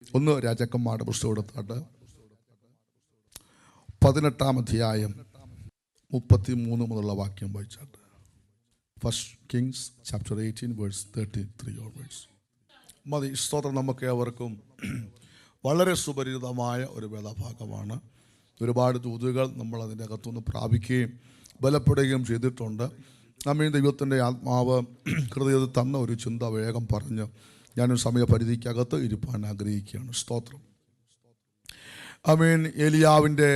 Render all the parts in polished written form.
ഒന്ന് രാജാക്കന്മാരുടെ പുസ്തകം എടുത്താട്ട് 18-ാം അധ്യായം 33 മുതലുള്ള വാക്യം വായിച്ചാട്ട്. First Kings chapter 18 verse 33 onwards. മതി. സ്തോത്രം. നമുക്ക് ഏവർക്കും വളരെ സുപരിചിതമായ ഒരു വേദഭാഗമാണ്. ഒരുപാട് ദൂതുകൾ നമ്മൾ അതിൻ്റെ അകത്തുനിന്ന് പ്രാപിക്കുകയും ബലപ്പെടുകയും ചെയ്തിട്ടുണ്ട്. നമ്മീ ദൈവത്തിൻ്റെ ആത്മാവ് ഹൃദയത്തിൽ തന്ന ഒരു ചിന്ത വേഗം പറഞ്ഞ് ഞാനൊരു സമയപരിധിക്കകത്ത് ഇരുപ്പാൻ ആഗ്രഹിക്കുകയാണ്. സ്തോത്രം. ഏലിയാവിൻ്റെ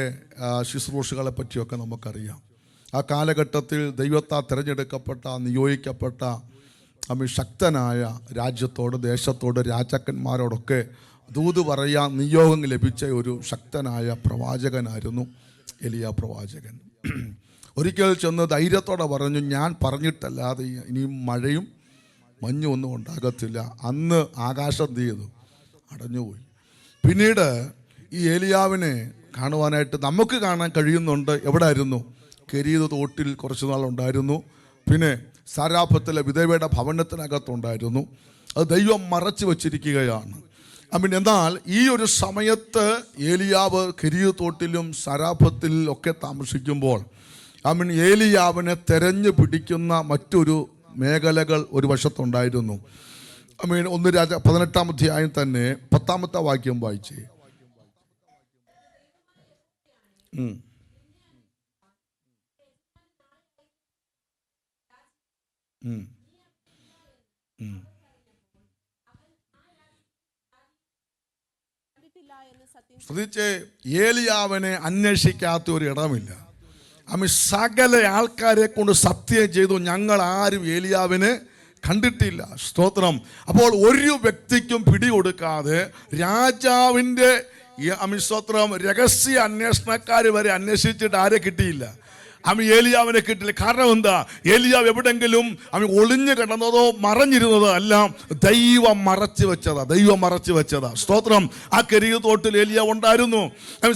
ശുശ്രൂഷകളെ പറ്റിയൊക്കെ നമുക്കറിയാം. ആ കാലഘട്ടത്തിൽ ദൈവത്താൽ തിരഞ്ഞെടുക്കപ്പെട്ട നിയോഗിക്കപ്പെട്ട ശക്തനായ രാജ്യത്തോട്, ദേശത്തോട്, രാജാക്കന്മാരോടൊക്കെ ദൂത് പറയാൻ നിയോഗം ലഭിച്ച ഒരു ശക്തനായ പ്രവാചകനായിരുന്നു എലിയാ പ്രവാചകൻ. ഒരിക്കൽ ചെന്ന് ധൈര്യത്തോടെ പറഞ്ഞു, ഞാൻ പറഞ്ഞിട്ടല്ലാതെ ഇനിയും മഴയും മഞ്ഞും ഒന്നും ഉണ്ടാകത്തില്ല. അന്ന് ആകാശം ചെയ്തു അടഞ്ഞുപോയി. പിന്നീട് ഈ ഏലിയാവിനെ കാണുവാനായിട്ട് നമുക്ക് കാണാൻ കഴിയുന്നുണ്ട്. എവിടെ ആയിരുന്നു? കെരീത് തോട്ടിൽ കുറച്ച് നാളുണ്ടായിരുന്നു. പിന്നെ സാരാഫത്തിലെ വിധവയുടെ ഭവനത്തിനകത്തുണ്ടായിരുന്നു. അത് ദൈവം മറച്ചു വച്ചിരിക്കുകയാണ്. എന്നാൽ ഈ ഒരു സമയത്ത് ഏലിയാവ് കെരീത് തോട്ടിലും സാരാഫത്തിൽ ഒക്കെ താമസിക്കുമ്പോൾ ഏലിയാവിനെ തെരഞ്ഞു പിടിക്കുന്ന മറ്റൊരു മേഖലകൾ ഒരു വശത്തുണ്ടായിരുന്നു. 1 രാജ 18-ാം അധ്യായം തന്നെ 10-ാമത്തെ വാക്യം വായിച്ചേ. ശ്രദ്ധിച്ചേ, ഏലിയാവിനെ അന്വേഷിക്കാത്ത ഒരു ഇടമില്ല. സകല ആൾക്കാരെ കൊണ്ട് സത്യം ചെയ്തു, ഞങ്ങൾ ആരും ഏലിയാവിനെ കണ്ടിട്ടില്ല. സ്തോത്രം. അപ്പോൾ ഒരു വ്യക്തിക്കും പിടികൊടുക്കാതെ രാജാവിൻ്റെ സ്തോത്രം രഹസ്യ അന്വേഷണക്കാർ വരെ അന്വേഷിച്ചിട്ട് ആരെ കിട്ടിയില്ല. ഏലിയാവിനെ കിട്ടില്ല. കാരണം എന്താ? ഏലിയാവ് എവിടെങ്കിലും ഒളിഞ്ഞു കിടന്നതോ മറഞ്ഞിരുന്നതോ അല്ല, ദൈവം മറച്ചു വെച്ചതാ. സ്തോത്രം. ആ കെരീത് തോട്ടിൽ ഏലിയാവ് ഉണ്ടായിരുന്നു.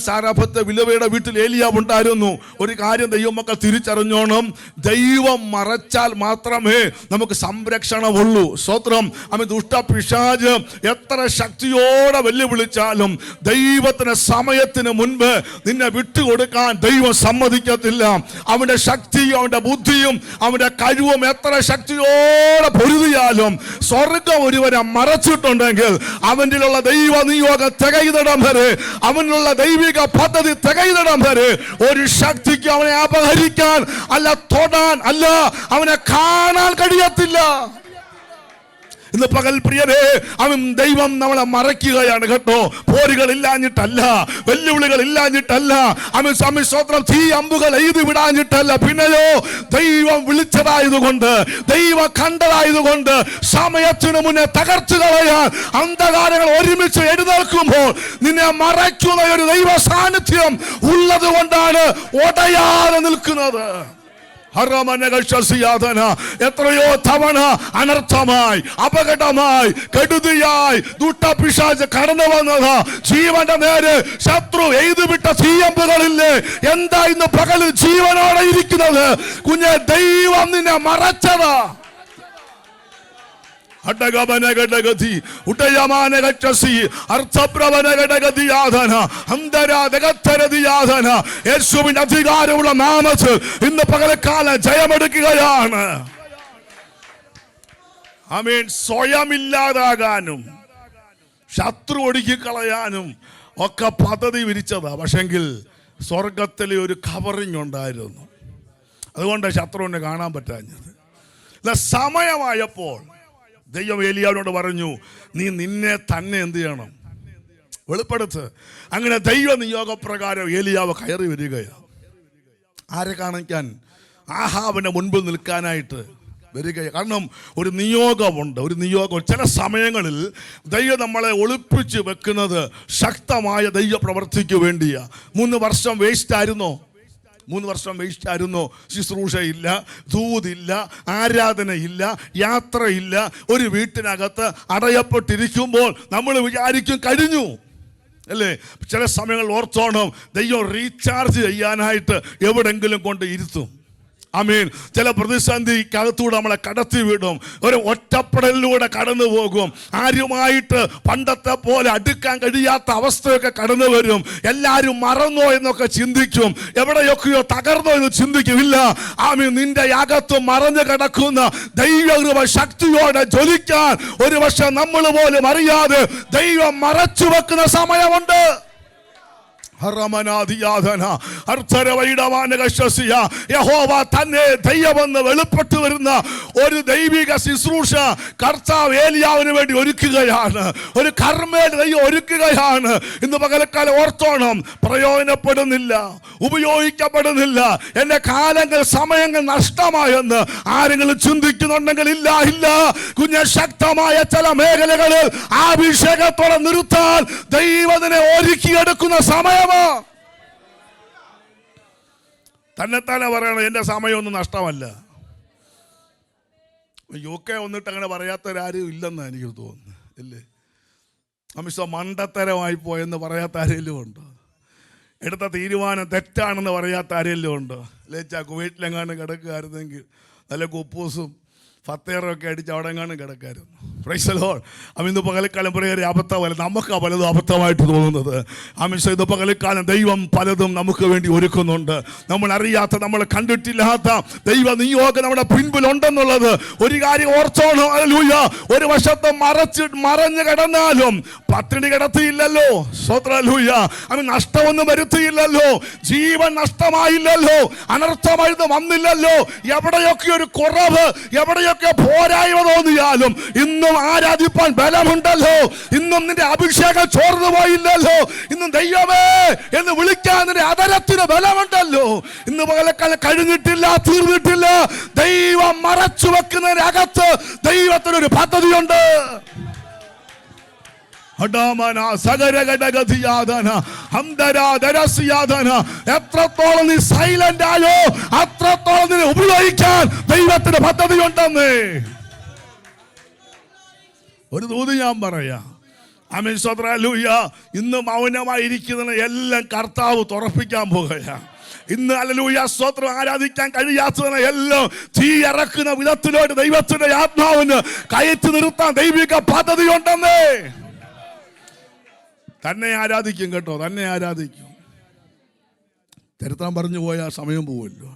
സാരാഫത്തെ വിധവയുടെ വീട്ടിൽ ഏലിയാവ് ഉണ്ടായിരുന്നു. ഒരു കാര്യം ദൈവമക്കൾ തിരിച്ചറിഞ്ഞോണം, ദൈവം മറച്ചാൽ മാത്രമേ നമുക്ക് സംരക്ഷണമുള്ളൂ. സ്തോത്രം. ദുഷ്ടപിശാച് എത്ര ശക്തിയോടെ വെല്ലുവിളിച്ചാലും ദൈവത്തിന് സമയത്തിന് മുൻപ് നിന്നെ വിട്ടുകൊടുക്കാൻ ദൈവം സമ്മതിക്കത്തില്ല. അവന്റെ ശക്തിയും അവന്റെ ബുദ്ധിയും അവന്റെ കഴിവും എത്ര ശക്തിയോടെ പൊരുതിയാലും സ്വർഗം ഒരുവനെ മറച്ചിട്ടുണ്ടെങ്കിൽ അവനിലുള്ള ദൈവ നിയോഗം തികയുന്നിടം വരെ, അവനുള്ള ദൈവിക പദ്ധതി തികയുന്നിടം വരെ ഒരു ശക്തിക്ക് അവനെ അപഹരിക്കാൻ അല്ല, തൊടാൻ അല്ല, അവനെ കാണാൻ കഴിയത്തില്ല. ഇന്ന് പകൽ പ്രിയരേ, ദൈവം നമ്മളെ മറയ്ക്കുകയാണ് കേട്ടോ. പോരുകൾ ഇല്ലാഞ്ഞിട്ടല്ല, വെല്ലുവിളികൾ ഇല്ലാഞ്ഞിട്ടല്ല, സ്തോത്രം തീ അമ്പുകൾ എഴുതി വിടാഞ്ഞിട്ടല്ല, പിന്നെയോ ദൈവം വിളിച്ചതായതുകൊണ്ട്, ദൈവം കണ്ടതായതുകൊണ്ട് സമയത്തിനു മുന്നേ തകർച്ചു കളയാൻ അന്ധകാരങ്ങൾ ഒരുമിച്ച് എഴുന്നേൽക്കുമ്പോൾ നിന്നെ മറയ്ക്കുന്ന ഒരു ദൈവ സാന്നിധ്യം ഉള്ളത് കൊണ്ടാണ് ഒടയാതെ നിൽക്കുന്നത്. എത്രയോ തവണ അനർത്ഥമായി, അപകടമായി, കെടുതിയായി ദുഷ്ടപിശാച് കടന്നു വന്നത് ജീവന്റെ നേരെ ശത്രു എഴുതുവിട്ട തീയമ്പുകളില്ലേ? എന്താ ഇന്ന് പകലിൽ ജീവനോടെ ഇരിക്കുന്നത്? കുഞ്ഞെ, ദൈവം നിന്നെ മറച്ചതാ. യേശുവിന്റെ അധികാരമുള്ള നാമത്തിൽ ഇന്ന് പകൽക്കാലം ജയമെടുക്കുകയാണ്. സ്വയമില്ലാതാകാനും ശത്രു ഒടുക്കിക്കളയാനും ഒക്കെ പദ്ധതി വിരിച്ചതാ. പക്ഷെങ്കിൽ സ്വർഗത്തിലെ ഒരു കവറിങ് ഉണ്ടായിരുന്നു. അതുകൊണ്ട് ശത്രുവിനെ കാണാൻ പറ്റാഞ്ഞത്. സമയമായപ്പോൾ ദൈവം ഏലിയാവിനോട് പറഞ്ഞു, നീ നിന്നെ തന്നെ എന്ത് ചെയ്യണം? വെളിപ്പെടുത്ത്. അങ്ങനെ ദൈവ നിയോഗപ്രകാരം ഏലിയാവ് കയറി വരികയാണ്. ആരെ കാണിക്കാൻ? ആഹാബിന്റെ മുൻപിൽ നിൽക്കാനായിട്ട് വരികയാണ്. കാരണം ഒരു നിയോഗമുണ്ട്. ചില സമയങ്ങളിൽ ദൈവം നമ്മളെ ഒളിപ്പിച്ച് വെക്കുന്നത് ശക്തമായ ദൈവ പ്രവൃത്തിക്ക് വേണ്ടിയാ. 3 വർഷം വേസ്റ്റ് ആയിരുന്നോ? ശുശ്രൂഷയില്ല, ദൂതില്ല, ആരാധനയില്ല, യാത്രയില്ല. ഒരു വീട്ടിനകത്ത് അടയപ്പെട്ടിരിക്കുമ്പോൾ നമ്മൾ വിചാരിക്കും കഴിഞ്ഞു അല്ലേ? ചില സമയങ്ങൾ ഓർത്തോണം, ദൈവം റീചാർജ് ചെയ്യാനായിട്ട് എവിടെങ്കിലും കൊണ്ട് ഇരുത്തും. ആമേൻ. ചില പ്രതിസന്ധിക്കകത്തൂടെ നമ്മളെ കടത്തി വിടും. ഒരു ഒറ്റപ്പെടലിലൂടെ കടന്നു പോകും. ആരുമായിട്ട് പണ്ടത്തെ പോലെ അടുക്കാൻ കഴിയാത്ത അവസ്ഥയൊക്കെ കടന്നു വരും. എല്ലാവരും മറന്നോ എന്നൊക്കെ ചിന്തിക്കും. എവിടെയൊക്കെയോ തകർന്നോ എന്ന് ചിന്തിക്കുമില്ല. ആമേൻ. നിന്റെ അകത്ത് മറഞ്ഞു കിടക്കുന്ന ദൈവകൃപ ശക്തിയോടെ ജ്വലിക്കാൻ ഒരു പക്ഷെ നമ്മൾ പോലും അറിയാതെ ദൈവം മറച്ചു വെക്കുന്ന സമയമുണ്ട്. യഹോവ തന്നെ ദൈവമെന്ന് വെളിപ്പെട്ടു വരുന്ന ഒരു ദൈവിക ശുശ്രൂഷ കർത്താവ് ഏലിയാവിന് വേണ്ടി ഒരുക്കുകയാണ്. ഒരു കർമ്മേൽ ദൈവം ഒരുക്കുകയാണ്. ഇന്ന് പകൽക്കാലം ഓർത്തോണം, പ്രയോജനപ്പെടുന്നില്ല, ഉപയോഗിക്കപ്പെടുന്നില്ല, എന്റെ കാലങ്ങൾ സമയങ്ങൾ നഷ്ടമായെന്ന് ആരെങ്കിലും ചിന്തിക്കുന്നുണ്ടെങ്കിൽ ഇല്ല ഇല്ല. കുഞ്ഞ ശക്തമായ ചില മേഖലകളിൽ അഭിഷേകത്തോടെ നിർത്താൻ ദൈവത്തിനെ ഒരുക്കിയെടുക്കുന്ന സമയം. തന്നെത്താനെ പറയണം, എന്റെ സമയമൊന്നും നഷ്ടമല്ല. UK വന്നിട്ട് അങ്ങനെ പറയാത്തവരാരും ഇല്ലെന്നാണ് എനിക്ക് തോന്നുന്നത്, ഇല്ലേ? അമിഷ മണ്ടത്തരമായി പോയെന്ന് പറയാത്ത ആരെങ്കിലും ഉണ്ടോ? എടുത്ത തീരുമാനം തെറ്റാണെന്ന് പറയാത്ത ആരെങ്കിലും ഉണ്ടോ? ലേച്ചാ കുവൈറ്റിലെങ്ങാനും കിടക്കുകയായിരുന്നെങ്കിൽ നല്ല കുപ്പൂസും ഫത്തേറൊക്കെ അടിച്ച് അവിടെ എങ്ങാനും കിടക്കായിരുന്നു. Praise the Lord. ഇന്ന് പകൽക്കാലം പറയേറെ അബദ്ധമല്ല, നമുക്ക് പലതും അബദ്ധമായിട്ട് തോന്നുന്നത്. ഇന്ന് പകൽക്കാലം ദൈവം പലതും നമുക്ക് വേണ്ടി ഒരുക്കുന്നുണ്ട്. നമ്മൾ അറിയാത്ത, നമ്മൾ കണ്ടിട്ടില്ലാത്ത ദൈവ നിയോഗം നമ്മുടെ പിൻപിലുണ്ടെന്നുള്ളത് ഒരു കാര്യം ഓർത്തോണം. ഹല്ലേലൂയ. ഒരു വശത്ത് മറഞ്ഞു കിടന്നാലും പട്ടിണി കിടത്തിയില്ലല്ലോ. ഹല്ലേലൂയ. നഷ്ടമൊന്നും വരുത്തിയില്ലല്ലോ, ജീവൻ നഷ്ടമായില്ലല്ലോ, അനർത്ഥമായിട്ട് വന്നില്ലല്ലോ. എവിടെയൊക്കെ ഒരു കുറവ്, എവിടെയൊക്കെ പോരായ്മ തോന്നിയാലും ഇന്നും ആരാധിപ്പാൻ ബലമുണ്ടല്ലോ. ഇന്നും നിന്റെ അഭിഷേകം ചോർന്നു പോയില്ലല്ലോ. ഇന്നും ദൈവമേ എന്ന് വിളിക്കാൻ നിന്റെ അതരത്തിന് ബലമുണ്ടല്ലോ. ഇന്ന് പകലക്കാലം കഴിഞ്ഞിട്ടില്ല, തീർന്നിട്ടില്ല. ദൈവം മറച്ചു വെക്കുന്നതിനകത്ത് ദൈവത്തിനൊരു പദ്ധതിയുണ്ട്. എത്രത്തോളം നീ സൈലന്റ് ആയോ അത്രത്തോളം നീ ഉപയോഗിക്കാൻ ദൈവത്തിന്റെ പദ്ധതിയുണ്ടെന്ന് ഒരു ദൂത് ഞാൻ പറയാം. ആമേൻ. സ്തോത്രം. ഹല്ലേലൂയ. ഇന്ന് മൗനമായിരിക്കുന്ന എല്ലാം കർത്താവ് തുറപ്പിക്കാൻ പോകുകയാണ്. ഇന്ന് ഹല്ലേലൂയ സ്തോത്രം ആരാധിക്കാൻ കഴിയാത്തതിനെ എല്ലാം തീ ഇറക്കുന്ന വിധത്തിലോട്ട് ദൈവത്തിന്റെ ആത്മാവിന് കയറ്റി നിർത്താൻ ദൈവിക പദ്ധതിയുണ്ടെന്നേ. തന്നെ ആരാധിക്കും കേട്ടോ, തന്നെ ആരാധിക്കും. ചരിത്രം പറഞ്ഞു പോയാൽ സമയം പോവുമല്ലോ.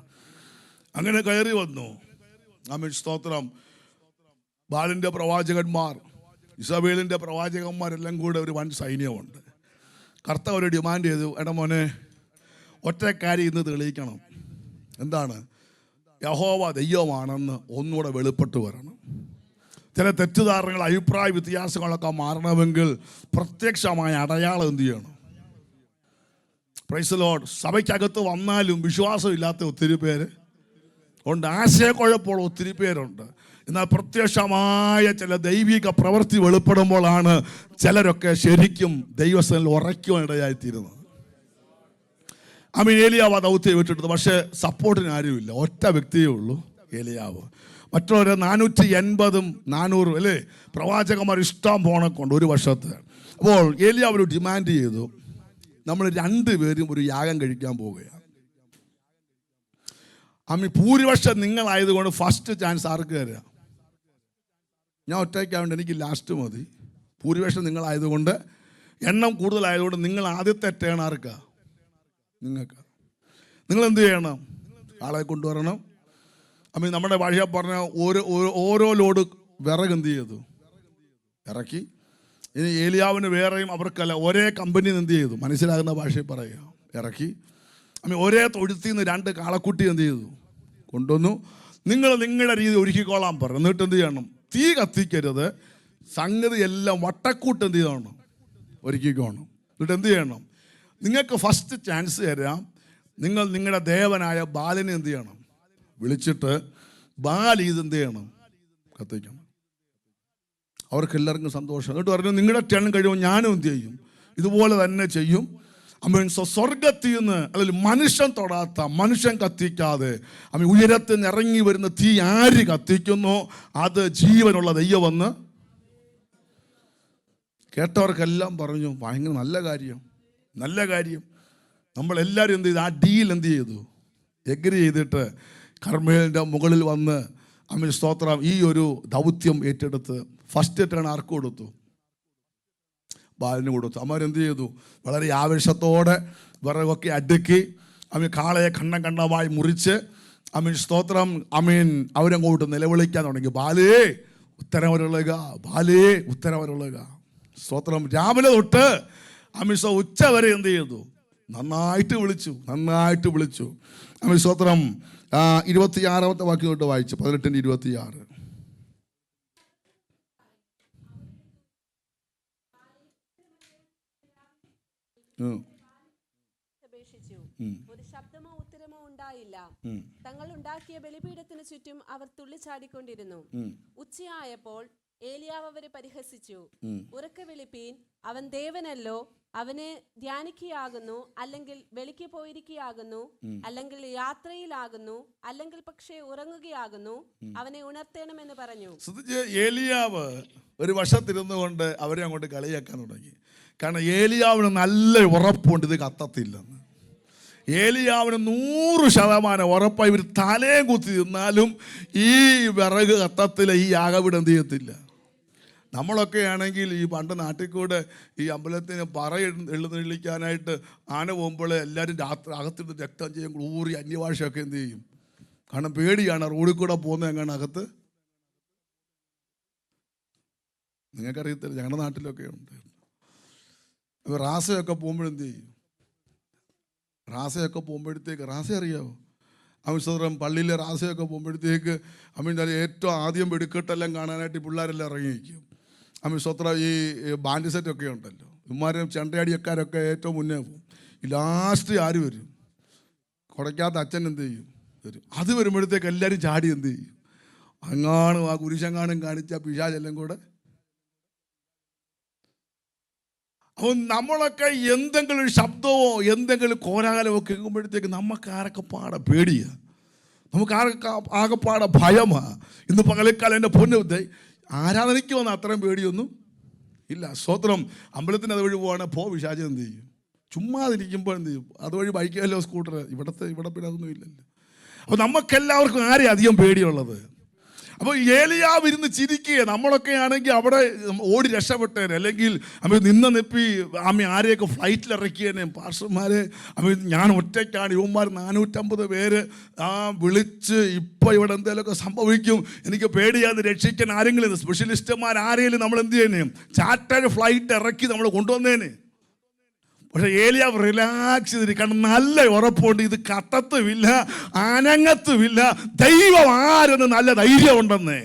അങ്ങനെ കയറി വന്നു. ആമേൻ. സ്തോത്രം. ബാലിൻ്റെ പ്രവാചകന്മാർ, ഇസബേലിൻ്റെ പ്രവാചകന്മാരെല്ലാം കൂടെ ഒരു വൻ സൈന്യമുണ്ട്. കർത്താവ് ഒരു ഡിമാൻഡ് ചെയ്തു, എടാ മോനെ, ഒറ്റക്കാരി ഇന്ന് തെളിയിക്കണം. എന്താണ്? യഹോവ ദൈവമാണെന്ന് ഒന്നുകൂടെ വെളിപ്പെട്ട് വരണം. ചില തെറ്റിദ്ധാരണകൾ, അഭിപ്രായ വ്യത്യാസങ്ങളൊക്കെ മാറണമെങ്കിൽ പ്രത്യക്ഷമായ അടയാളം എന്ത് ചെയ്യണം? Praise the Lord. സഭയ്ക്കകത്ത് വന്നാലും വിശ്വാസമില്ലാത്ത ഒത്തിരി പേര് ഉണ്ട്, ആശയക്കുഴപ്പമുള്ള ഒത്തിരി പേരുണ്ട്. എന്നാൽ പ്രത്യക്ഷമായ ചില ദൈവിക പ്രവൃത്തി വെളിപ്പെടുമ്പോഴാണ് ചിലരൊക്കെ ശരിക്കും ദൈവസ്ഥനിൽ ഉറയ്ക്കുവാനിടയായിത്തീരുന്നത്. ഏലിയാവ് ആ ദൗത്യം വിട്ടിട്ടത്. പക്ഷേ സപ്പോർട്ടിന് ആരുമില്ല, ഒറ്റ വ്യക്തിയേ ഉള്ളൂ, ഏലിയാവ്. മറ്റുള്ളവരെ 480 400 അല്ലേ പ്രവാചകന്മാർ ഇഷ്ടം പോണക്കൊണ്ട് ഒരു വർഷത്ത്. അപ്പോൾ ഏലിയാവ് ഒരു ഡിമാൻഡ് ചെയ്തു, നമ്മൾ 2 പേരും ഒരു യാഗം കഴിക്കാൻ പോവുകയാണ്. ഭൂരിപക്ഷം നിങ്ങളായതുകൊണ്ട് ഫസ്റ്റ് ചാൻസ് ആർക്ക് തരാം? ഞാൻ ഒറ്റയ്ക്കാവുണ്ട്, എനിക്ക് ലാസ്റ്റ് മതി. ഭൂരിപക്ഷം നിങ്ങളായതുകൊണ്ട്, എണ്ണം കൂടുതലായതുകൊണ്ട് നിങ്ങൾ ആദ്യത്തെ ടേൺ ആർക്കാ? നിങ്ങൾക്ക്. നിങ്ങൾ എന്ത് ചെയ്യണം? ആളെ കൊണ്ടുവരണം. നമ്മുടെ ഭാഷ പറഞ്ഞ ഓരോ ലോഡ് വിറക് എന്ത് ചെയ്തു? ഇറക്കി. ഇനി ഏലിയാവിന് വേറെയും അവർക്കല്ല, ഒരേ കമ്പനിയിൽ എന്ത് ചെയ്തു? മനസ്സിലാകുന്ന ഭാഷയിൽ പറയുക, ഇറക്കി. ഒരേ തൊഴുത്തിൽ നിന്ന് 2 കാളക്കുട്ടി എന്ത് ചെയ്തു? കൊണ്ടുവന്നു. നിങ്ങൾ നിങ്ങളുടെ രീതി ഒരുക്കിക്കോളാൻ പറഞ്ഞു. എന്നിട്ട് എന്ത് ചെയ്യണം? തീ കത്തിക്കരുത്, സംഗതി എല്ലാം വട്ടക്കൂട്ട് എന്ത് ചെയ്യണം? ഒരുക്കിക്കോണം. എന്നിട്ട് എന്ത് ചെയ്യണം? നിങ്ങൾക്ക് ഫസ്റ്റ് ചാൻസ് തരാം. നിങ്ങൾ നിങ്ങളുടെ ദേവനായ ബാലിനെ എന്ത് ചെയ്യണം? വിളിച്ചിട്ട് ബാലി ഇത് എന്ത് ചെയ്യണം? കത്തിക്കണം. അവർക്ക് എല്ലാവർക്കും സന്തോഷം. എന്നിട്ട് പറഞ്ഞു, നിങ്ങളുടെ ടേൺ കഴിയുമ്പോൾ ഞാനും എന്ത് ചെയ്യും? ഇതുപോലെ തന്നെ ചെയ്യും. സ്വർഗത്തിൽ നിന്ന്, അല്ലെങ്കിൽ മനുഷ്യൻ തൊടാത്ത, മനുഷ്യൻ കത്തിക്കാതെ ഉയരത്തിൽ നിന്ന് ഇറങ്ങി വരുന്ന തീ ആര് കത്തിക്കുന്നോ അത് ജീവനുള്ള ദൈവമെന്ന് കേട്ടവർക്കെല്ലാം പറഞ്ഞു, ഭയങ്കര നല്ല കാര്യം, നല്ല കാര്യം. നമ്മളെല്ലാവരും എന്ത് ചെയ്തു? ആ ഡീൽ എന്ത് ചെയ്തു? എഗ്രി ചെയ്തിട്ട് കർമ്മേലിൻ്റെ മുകളിൽ വന്ന് അമീൻ സ്തോത്രം ഈ ഒരു ദൗത്യം ഏറ്റെടുത്ത് ഫസ്റ്റ് ടേൺ ആർക്ക് കൊടുത്തു? ബാലിന് കൊടുത്തു. അവരെന്ത് ചെയ്തു? വളരെ ആവേശത്തോടെ വിറകൊക്കെ അടുക്കി കാളയെ ഖണ്ഡമായി മുറിച്ച് സ്തോത്രം അവരങ്ങോട്ട് നിലവിളിക്കാൻ തുടങ്ങി. ബാലേ ഉത്തരവരുള്ളുക, ബാലേ ഉത്തരവരുള്ളുക. സ്തോത്രം രാവിലെ തൊട്ട് ഉച്ച വരെ എന്ത് ചെയ്തു? നന്നായിട്ട് വിളിച്ചു. സ്തോത്രം 26 വാക്യം തൊട്ട് വായിച്ചു. 18-26. ഒരു ശബ്ദമോ ഉത്തരമോ ഉണ്ടായില്ല. തങ്ങൾ ഉണ്ടാക്കിയ ബലിപീഠത്തിന് ചുറ്റും അവർ തുള്ളിച്ചാടിക്കൊണ്ടിരുന്നു. ഉച്ചയായപ്പോൾ ഏലിയാവ് അവരെ പരിഹസിച്ചു. ഉറക്കെ വിളിപ്പീൻ, അവൻ ദേവനല്ലോ, അവനെ ധ്യാനിക്കുകയാകുന്നു, അല്ലെങ്കിൽ വെളിക്ക് പോയിരിക്കുകയാകുന്നു, അല്ലെങ്കിൽ യാത്രയിലാകുന്നു, അല്ലെങ്കിൽ പക്ഷേ ഉറങ്ങുകയാകുന്നു, അവനെ ഉണർത്തണമെന്ന് പറഞ്ഞു. ഏലിയാവ് ഒരു വശത്തിരുന്നു കൊണ്ട് അവരെ അങ്ങോട്ട് കളിയാക്കാൻ തുടങ്ങി. കാരണം ഏലിയാവിന് നല്ല ഉറപ്പുണ്ട് ഇത് കത്തത്തില്ലെന്ന്. ഏലിയാവിന് 100% ഉറപ്പായി ഇവർ തലയും കുത്തി നിന്നാലും ഈ വിറക് കത്തത്തില്ല, ഈ യാഗപീഠം എന്ത് ചെയ്യത്തില്ല. നമ്മളൊക്കെ ആണെങ്കിൽ ഈ പണ്ട് നാട്ടിൽക്കൂടെ ഈ അമ്പലത്തിന് പറ എഴുന്നള്ളിക്കാനായിട്ട് ആന പോകുമ്പോൾ എല്ലാവരും രാത്രി അകത്തിട്ട് രക്തം ചെയ്യും, ഊറി അന്യഭാഷയൊക്കെ എന്ത് ചെയ്യും? കാരണം പേടിയാണ് റോഡിൽ കൂടെ പോകുന്നത്. എങ്ങനെ അകത്ത് നിങ്ങൾക്കറിയത്തില്ല, ഞങ്ങളുടെ നാട്ടിലൊക്കെ ഉണ്ട്. അപ്പോൾ റാസയൊക്കെ പോകുമ്പോഴെന്ത് ചെയ്യും? റാസയൊക്കെ പോകുമ്പോഴത്തേക്ക് റാസ അറിയാമോ? അമിസ്വത്രം പള്ളിയിലെ റാസയൊക്കെ പോകുമ്പോഴത്തേക്ക് ഏറ്റവും ആദ്യം വെടിക്കെട്ടെല്ലാം കാണാനായിട്ട് ഈ പിള്ളേരെല്ലാം ഇറങ്ങിയിരിക്കും. അമിസ്വത്രം ഈ ബാൻഡ് സെറ്റൊക്കെ ഉണ്ടല്ലോ, ഇവന്മാരും ചെണ്ടയാടിയക്കാരൊക്കെ ഏറ്റവും മുന്നേ പോകും. ഈ ലാസ്റ്റ് ആര് വരും? കുടയ്ക്കാത്ത അച്ഛൻ എന്ത് ചെയ്യും? വരും. അത് വരുമ്പോഴത്തേക്ക് എല്ലാവരും ചാടി എന്ത് ചെയ്യും? അങ്ങാണും ആ കുരിശങ്ങാനും കാണിച്ച പിശാചെല്ലാം കൂടെ. അപ്പോൾ നമ്മളൊക്കെ എന്തെങ്കിലും ഒരു ശബ്ദമോ എന്തെങ്കിലും കോലാഹലമോ കേൾക്കുമ്പോഴത്തേക്ക് നമുക്ക് ആരൊക്കെ പേടിയാണ്, നമുക്ക് ആകെപ്പാടെ ഭയമാണ്. ഇന്ന് പകലക്കാലം എൻ്റെ പൊന്നു ആരാധനയ്ക്ക് വന്ന അത്രയും പേടിയൊന്നും ഇല്ല. സ്തോത്രം. അമ്പലത്തിന് അതുവഴി പോവാണ് പിശാച് എന്ത് ചെയ്യും? ചുമ്മാതിരിക്കുമ്പോൾ എന്ത് ചെയ്യും? അതുവഴി ബൈക്കല്ലോ സ്കൂട്ടർ. ഇവിടെ പിന്നെ അതൊന്നും ഇല്ലല്ലോ. അപ്പോൾ നമുക്കെല്ലാവർക്കും ആരെയും അധികം പേടിയുള്ളത്? അപ്പോൾ ഏലിയാവ് ഇരുന്ന് ചിരിക്കുക. നമ്മളൊക്കെ ആണെങ്കിൽ അവിടെ ഓടി രക്ഷപ്പെട്ടേനെ, അല്ലെങ്കിൽ നിപ്പി ആരെയൊക്കെ ഫ്ലൈറ്റിൽ ഇറക്കിയേനെ. പാർഷന്മാരെ ഞാൻ ഒറ്റയ്ക്കാണ്, ഇവന്മാർ 450 പേര് വിളിച്ച് ഇപ്പോൾ ഇവിടെ എന്തെങ്കിലുമൊക്കെ സംഭവിക്കും, എനിക്ക് പേടിയാന്ന് രക്ഷിക്കാൻ ആരെങ്കിലും സ്പെഷ്യലിസ്റ്റന്മാർ ആരെങ്കിലും നമ്മൾ എന്ത് ചെയ്യുന്നേ? ചാർട്ടേഡ് ഫ്ലൈറ്റ് ഇറക്കി നമ്മൾ കൊണ്ടുവന്നേനെ. പക്ഷെ ഏലിയാവ് റിലാക്സ് ചെയ്തിരിക്കണം. നല്ല ഉറപ്പുണ്ട് ഇത് കത്തത്തുമില്ല, അനങ്ങത്തുമില്ല, ദൈവം ആരെന്ന് നല്ല ധൈര്യം ഉണ്ടെന്ന്.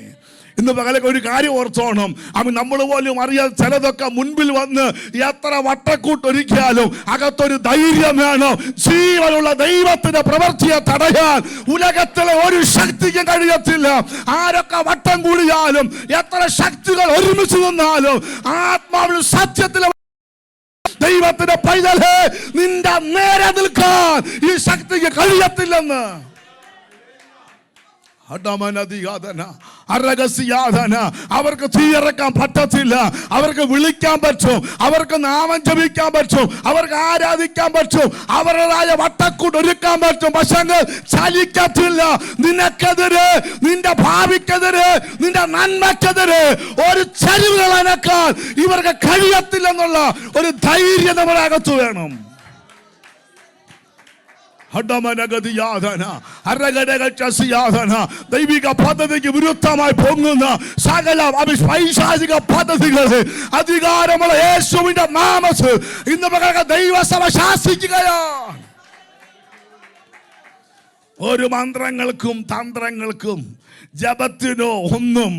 ഇന്ന് പകലൊക്കെ ഒരു കാര്യം ഓർത്തോണം. നമ്മൾ പോലും അറിയാൻ ചിലതൊക്കെ മുൻപിൽ വന്ന് എത്ര വട്ടക്കൂട്ടൊരുക്കിയാലും അകത്തൊരു ധൈര്യം വേണം. ജീവനുള്ള ദൈവത്തിന്റെ പ്രവൃത്തിയെ തടയാൻ ഉലകത്തിലെ ഒരു ശക്തിക്കും കഴിയത്തില്ല. ആരൊക്കെ വട്ടം കൂടിയാലും എത്ര ശക്തികൾ ഒരുമിച്ച് നിന്നാലും ആത്മാവിൽ സത്യത്തിലെ ദൈവത്തിന്റെ പൈതലേ, നിന്റെ നേരെ നിൽക്കാൻ ഈ ശക്തിക്ക് കഴിയത്തില്ലെന്ന്. അവർക്ക് തീയിറക്കാൻ പറ്റത്തില്ല. അവർക്ക് വിളിക്കാൻ പറ്റും, അവർക്ക് നാമം ജപിക്കാൻ പറ്റും, അവർക്ക് ആരാധിക്കാൻ പറ്റും, അവരുടേതായ വട്ടക്കൂട്ട് ഒരുക്കാൻ പറ്റും. പക്ഷെ ചലിക്കത്തില്ല. നിനക്കെതിരെ, നിന്റെ ഭാവിക്കെതിരെ, നിന്റെ നന്മക്കെതിരെ ഒരു ചരിവുകൾ അനക്കാൻ ഇവർക്ക് കഴിയത്തില്ലെന്നുള്ള ഒരു ധൈര്യം നമ്മുടെ അകത്ത് വേണം. ദൈവിക പദ്ധതിക്ക് വിരുദ്ധമായി പൊങ്ങുന്ന സകല പൈശാചിക പദ്ധതികളെ അധികാരമുള്ള യേശുവിന്റെ നാമത്തിൽ ഇന്ന് ദൈവസഭ ശാസിക്കുകയാണ്. ഒരു മന്ത്രങ്ങൾക്കും തന്ത്രങ്ങൾക്കും ജപത്തിനോ ഒന്നും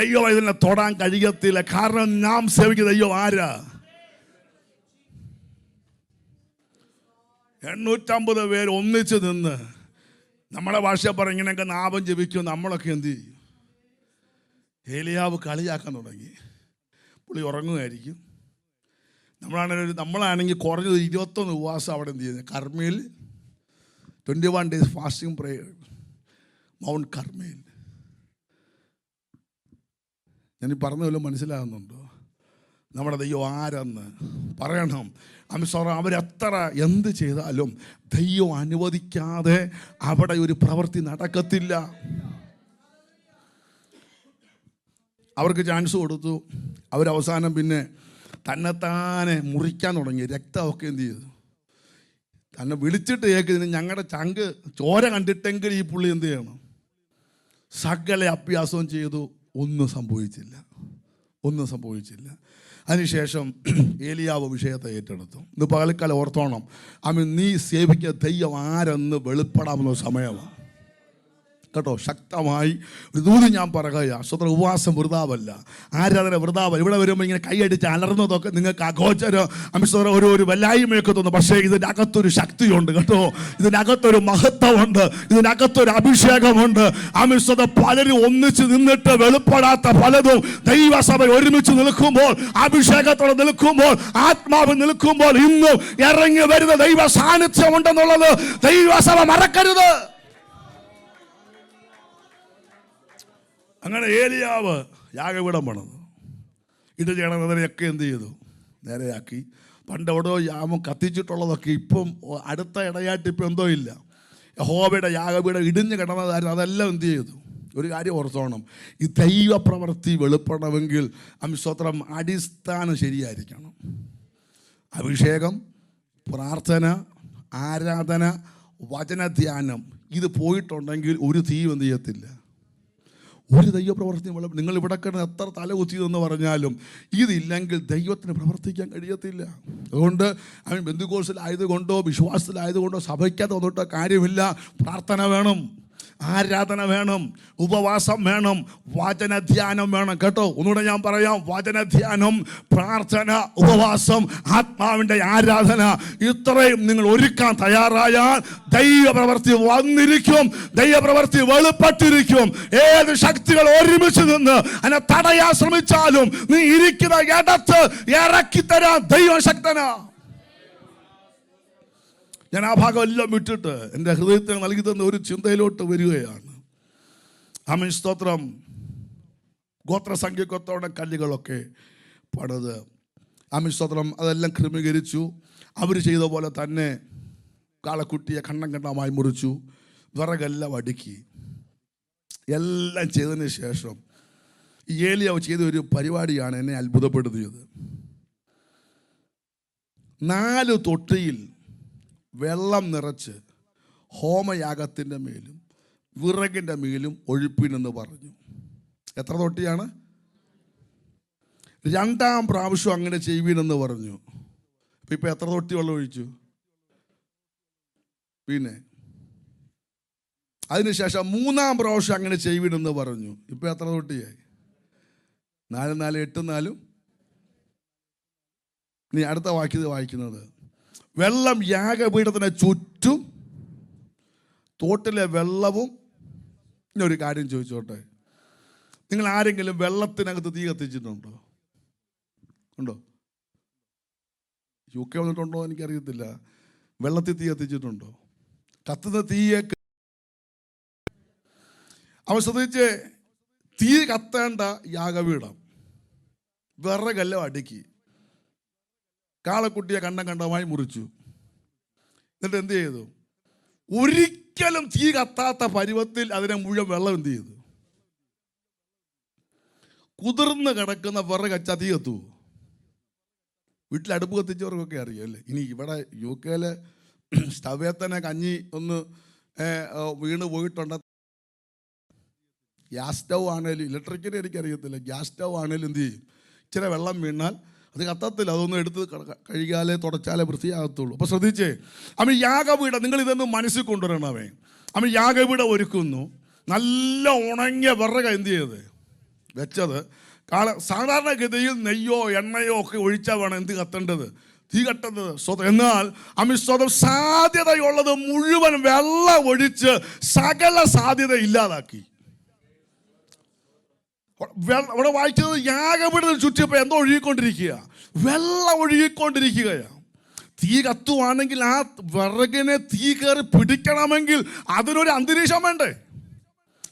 ദൈവം ഇതിനെ തൊടാൻ കഴിയത്തില്ല. കാരണം നാം സേവിക്കുന്ന ദൈവം ആരാ? 850 പേര് ഒന്നിച്ച് നിന്ന് നമ്മളെ ഭാഷ പറഞ്ഞ ഇങ്ങനെയൊക്കെ നാമം ജപിക്കും. നമ്മളൊക്കെ എന്ത് ചെയ്യും? ഏലിയാവ് കളിയാക്കാൻ തുടങ്ങി. പുള്ളി ഉറങ്ങുമായിരിക്കും. നമ്മളാണെങ്കിൽ കുറഞ്ഞത് 21 ഉപവാസം അവിടെ എന്ത് ചെയ്യുന്നത്? Carmel 21 days fasting prayer, mount Carmel. ഞാൻ ഈ പറഞ്ഞ വല്ലതും മനസ്സിലാകുന്നുണ്ടോ? നമ്മുടെ ദൈവം ആരെന്ന് പറയണം. അവരെത്ര എന്ത് ചെയ്താലും ദൈവം അനുവദിക്കാതെ അവിടെ ഒരു പ്രവൃത്തി നടക്കത്തില്ല. അവർക്ക് ചാൻസ് കൊടുത്തു. അവരവസാനം പിന്നെ തന്നെത്താനെ മുറിക്കാൻ തുടങ്ങി. രക്തമൊക്കെ എന്ത് ചെയ്തു? തന്നെ വിളിച്ചിട്ട് കേൾക്കുന്നതിന് ഞങ്ങളുടെ ചങ്ക് ചോര കണ്ടിട്ടെങ്കിൽ ഈ പുള്ളി എന്ത് ചെയ്യണം? സകല അഭ്യാസവും ചെയ്തു. ഒന്നും സംഭവിച്ചില്ല. അതിനുശേഷം ഏലിയാവ് വിഷയത്തെ ഏറ്റെടുത്തു. ഇന്ന് പകൽക്കാലം ഓർത്തോണം, നീ സേവിക്കുന്ന ദൈവം ആരെന്ന് വെളിപ്പെടാവുന്ന സമയമാണ് കേട്ടോ. ശക്തമായി ഒരു ദൂത് ഞാൻ പറയുക. സ്വന്തം ഉപവാസം വൃതാവല്ല, ആരാധന വൃതാവല്ല. ഇവിടെ വരുമ്പോൾ ഇങ്ങനെ കൈയടിച്ച് അലർന്നതൊക്കെ നിങ്ങൾക്ക് അഗോചരം ഒരു വല്ലായ്മയൊക്കെ തോന്നും. പക്ഷേ ഇതിൻ്റെ അകത്തൊരു ശക്തിയുണ്ട് കേട്ടോ. ഇതിനകത്തൊരു മഹത്വമുണ്ട്, ഇതിനകത്തൊരു അഭിഷേകമുണ്ട്. പലരും ഒന്നിച്ച് നിന്നിട്ട് വെളിപ്പെടാത്ത പലതും ദൈവസഭ ഒരുമിച്ച് നിൽക്കുമ്പോൾ, അഭിഷേകത്തോടെ നിൽക്കുമ്പോൾ, ആത്മാവ് നിൽക്കുമ്പോൾ ഇന്നും ഇറങ്ങി വരുന്ന ദൈവ സാന്നിധ്യം ഉണ്ടെന്നുള്ളത് ദൈവസഭ മറക്കരുത്. അങ്ങനെ ഏലിയാവ് യാഗപീഠം പണിതു. ഇത് ചെയ്യണതിനെയൊക്കെ എന്ത് ചെയ്തു? നേരെയാക്കി. പണ്ട് എവിടെയോ യാമം കത്തിച്ചിട്ടുള്ളതൊക്കെ ഇപ്പം അടുത്ത ഇടയായിട്ട് ഇപ്പം എന്തോ ഇല്ല. യഹോവയുടെ യാഗപീഠം ഇടിഞ്ഞു കിടന്നതായിരുന്നു. അതെല്ലാം എന്ത് ചെയ്തു? ഒരു കാര്യം ഓർത്തോണം, ഈ ദൈവപ്രവൃത്തി വെളിപ്പെടണമെങ്കിൽ സ്തോത്രം അടിസ്ഥാനം ശരിയായിരിക്കണം. അഭിഷേകം, പ്രാർത്ഥന, ആരാധന, വചനധ്യാനം ഇത് പോയിട്ടുണ്ടെങ്കിൽ ഒരു തീയും എന്ത് ചെയ്യത്തില്ല. ഒരു ദൈവപ്രവർത്തി നിങ്ങൾ ഇവിടെ കിടന്ന് എത്ര തല കുത്തിയതെന്ന് പറഞ്ഞാലും ഇതില്ലെങ്കിൽ ദൈവത്തിന് പ്രവർത്തിക്കാൻ കഴിയത്തില്ല. അതുകൊണ്ട് ബന്ധുക്കോസിലായതുകൊണ്ടോ വിശ്വാസത്തിലായതുകൊണ്ടോ സഭയ്ക്കകത്ത് വന്നിട്ടോ കാര്യമില്ല. പ്രാർത്ഥന വേണം, ആരാധന വേണം, ഉപവാസം വേണം, വചനധ്യാനം വേണം കേട്ടോ. ഒന്നുകൂടെ ഞാൻ പറയാം, വചനധ്യാനം, പ്രാർത്ഥന, ഉപവാസം, ആത്മാവിൻ്റെ ആരാധന, ഇത്രയും നിങ്ങൾ ഒരുക്കാൻ തയ്യാറായാൽ ദൈവപ്രവൃത്തി വന്നിരിക്കും, ദൈവപ്രവൃത്തി വെളിപ്പെട്ടിരിക്കും. ഏത് ശക്തികൾ ഒരുമിച്ച് നിന്ന് അതിനെ തടയാൻ ശ്രമിച്ചാലും നീ ഇരിക്കുന്ന ഇടത്ത് ഇറക്കി തരാൻ ദൈവം ശക്തനാ. ഞാൻ ആ ഭാഗം എല്ലാം വിട്ടിട്ട് എൻ്റെ ഹൃദയത്തിന് നൽകി തന്ന ഒരു ചിന്തയിലോട്ട് വരികയാണ്. സ്തോത്രം. ഗോത്രസംഖ്യക്കൊത്തോടെ കല്ലുകളൊക്കെ പണിത് സ്തോത്രം അതെല്ലാം ക്രമീകരിച്ചു. അവർ ചെയ്ത പോലെ തന്നെ കാളക്കുട്ടിയെ ഖണ്ഡം ഖണ്ഡമായി മുറിച്ചു, വിറകെല്ലാം അടുക്കി. എല്ലാം ചെയ്തതിന് ശേഷം ഏലിയാവ് ചെയ്ത ഒരു പരിപാടിയാണ് എന്നെ അത്ഭുതപ്പെടുത്തിയത്. 4 തൊട്ടിയിൽ വെള്ളം നിറച്ച് ഹോമയാഗത്തിൻ്റെ മേലും വിറകിൻ്റെ മേലും ഒഴിപ്പിനെന്ന് പറഞ്ഞു. എത്ര തൊട്ടിയാണ്? 2ാം പ്രാവശ്യം അങ്ങനെ ചെയ്യുവീനെന്ന് പറഞ്ഞു. ഇപ്പം എത്ര തൊട്ടി വെള്ളം ഒഴിച്ചു? പിന്നെ അതിനുശേഷം 3ാം പ്രാവശ്യം അങ്ങനെ ചെയ്യുവീനെന്ന് പറഞ്ഞു. ഇപ്പം എത്ര തൊട്ടിയായി? 4 4 8 4. നീ അടുത്ത വായിക്കുന്നത് വെള്ളം യാഗപീഠത്തിന് ചുറ്റും തോട്ടിലെ വെള്ളവും. ഒരു കാര്യം ചോദിച്ചോട്ടെ, നിങ്ങൾ ആരെങ്കിലും വെള്ളത്തിനകത്ത് തീ കത്തിച്ചിട്ടുണ്ടോ? ഉണ്ടോ? UK വന്നിട്ടുണ്ടോ എനിക്കറിയത്തില്ല. വെള്ളത്തിൽ തീ കത്തിച്ചിട്ടുണ്ടോ? കത്തുന്ന തീയെ അവൻ ശ്രദ്ധിച്ച്, തീ കത്തേണ്ട യാഗപീഠം വിറകെല്ലാം അടുക്കി കാളക്കുട്ടിയെ ഖണ്ഡം ഖണ്ഡമായി മുറിച്ചു. എന്നിട്ട് എന്ത് ചെയ്തു? ഒരിക്കലും തീ കത്താത്ത പരുവത്തിൽ അതിനെ മുഴുവൻ വെള്ളം എന്ത് ചെയ്തു? കുതിർന്ന് കിടക്കുന്ന വിറകച്ചാ തീ കത്തുവോ? വീട്ടിൽ അടുപ്പ് കത്തിച്ചവർക്കൊക്കെ അറിയാം അല്ലേ? ഇനി ഇവിടെ UK സ്റ്റവേ തന്നെ കഞ്ഞി ഒന്ന് വീണ് പോയിട്ടുണ്ട്. ഗ്യാസ് സ്റ്റവ് ആണേലും ഇലക്ട്രിക്കിനെ എനിക്കറിയത്തില്ല. ഗ്യാസ് സ്റ്റവ് ആണേലും എന്ത് ചെയ്യും? ഇച്ചിരി വെള്ളം വീണാൽ അത് കത്തത്തില്ല. അതൊന്നും എടുത്ത് കഴുകിയാലേ തുടച്ചാലേ വൃത്തിയാകത്തുള്ളൂ. അപ്പോൾ ശ്രദ്ധിച്ചേ, യാഗപീഠം നിങ്ങൾ ഇതൊന്നും മനസ്സിൽ കൊണ്ടുവരണമേ. യാഗപീഠം ഒരുക്കുന്നു. നല്ല ഉണങ്ങിയ വിറക എന്ത് ചെയ്ത് വെച്ചത്. സാധാരണഗതിയിൽ നെയ്യോ എണ്ണയോ ഒക്കെ ഒഴിച്ചാൽ വേണം എന്ത് കത്തേണ്ടത്? തീ കത്തുന്നത്. എന്നാൽ സ്വതം സാധ്യതയുള്ളത് മുഴുവൻ വെള്ളം ഒഴിച്ച് സകല സാധ്യത ഇല്ലാതാക്കി. അവിടെ വായിച്ചത് യാഗപീഠത്തിന് ചുറ്റിയപ്പോൾ എന്തോ ഒഴുകിക്കൊണ്ടിരിക്കുക, വെള്ളം ഒഴുകിക്കൊണ്ടിരിക്കുകയാണ്. തീ കത്തുവാണെങ്കിൽ ആ വിറകിനെ തീ കയറി പിടിക്കണമെങ്കിൽ അതിനൊരു അന്തരീക്ഷം വേണ്ടേ?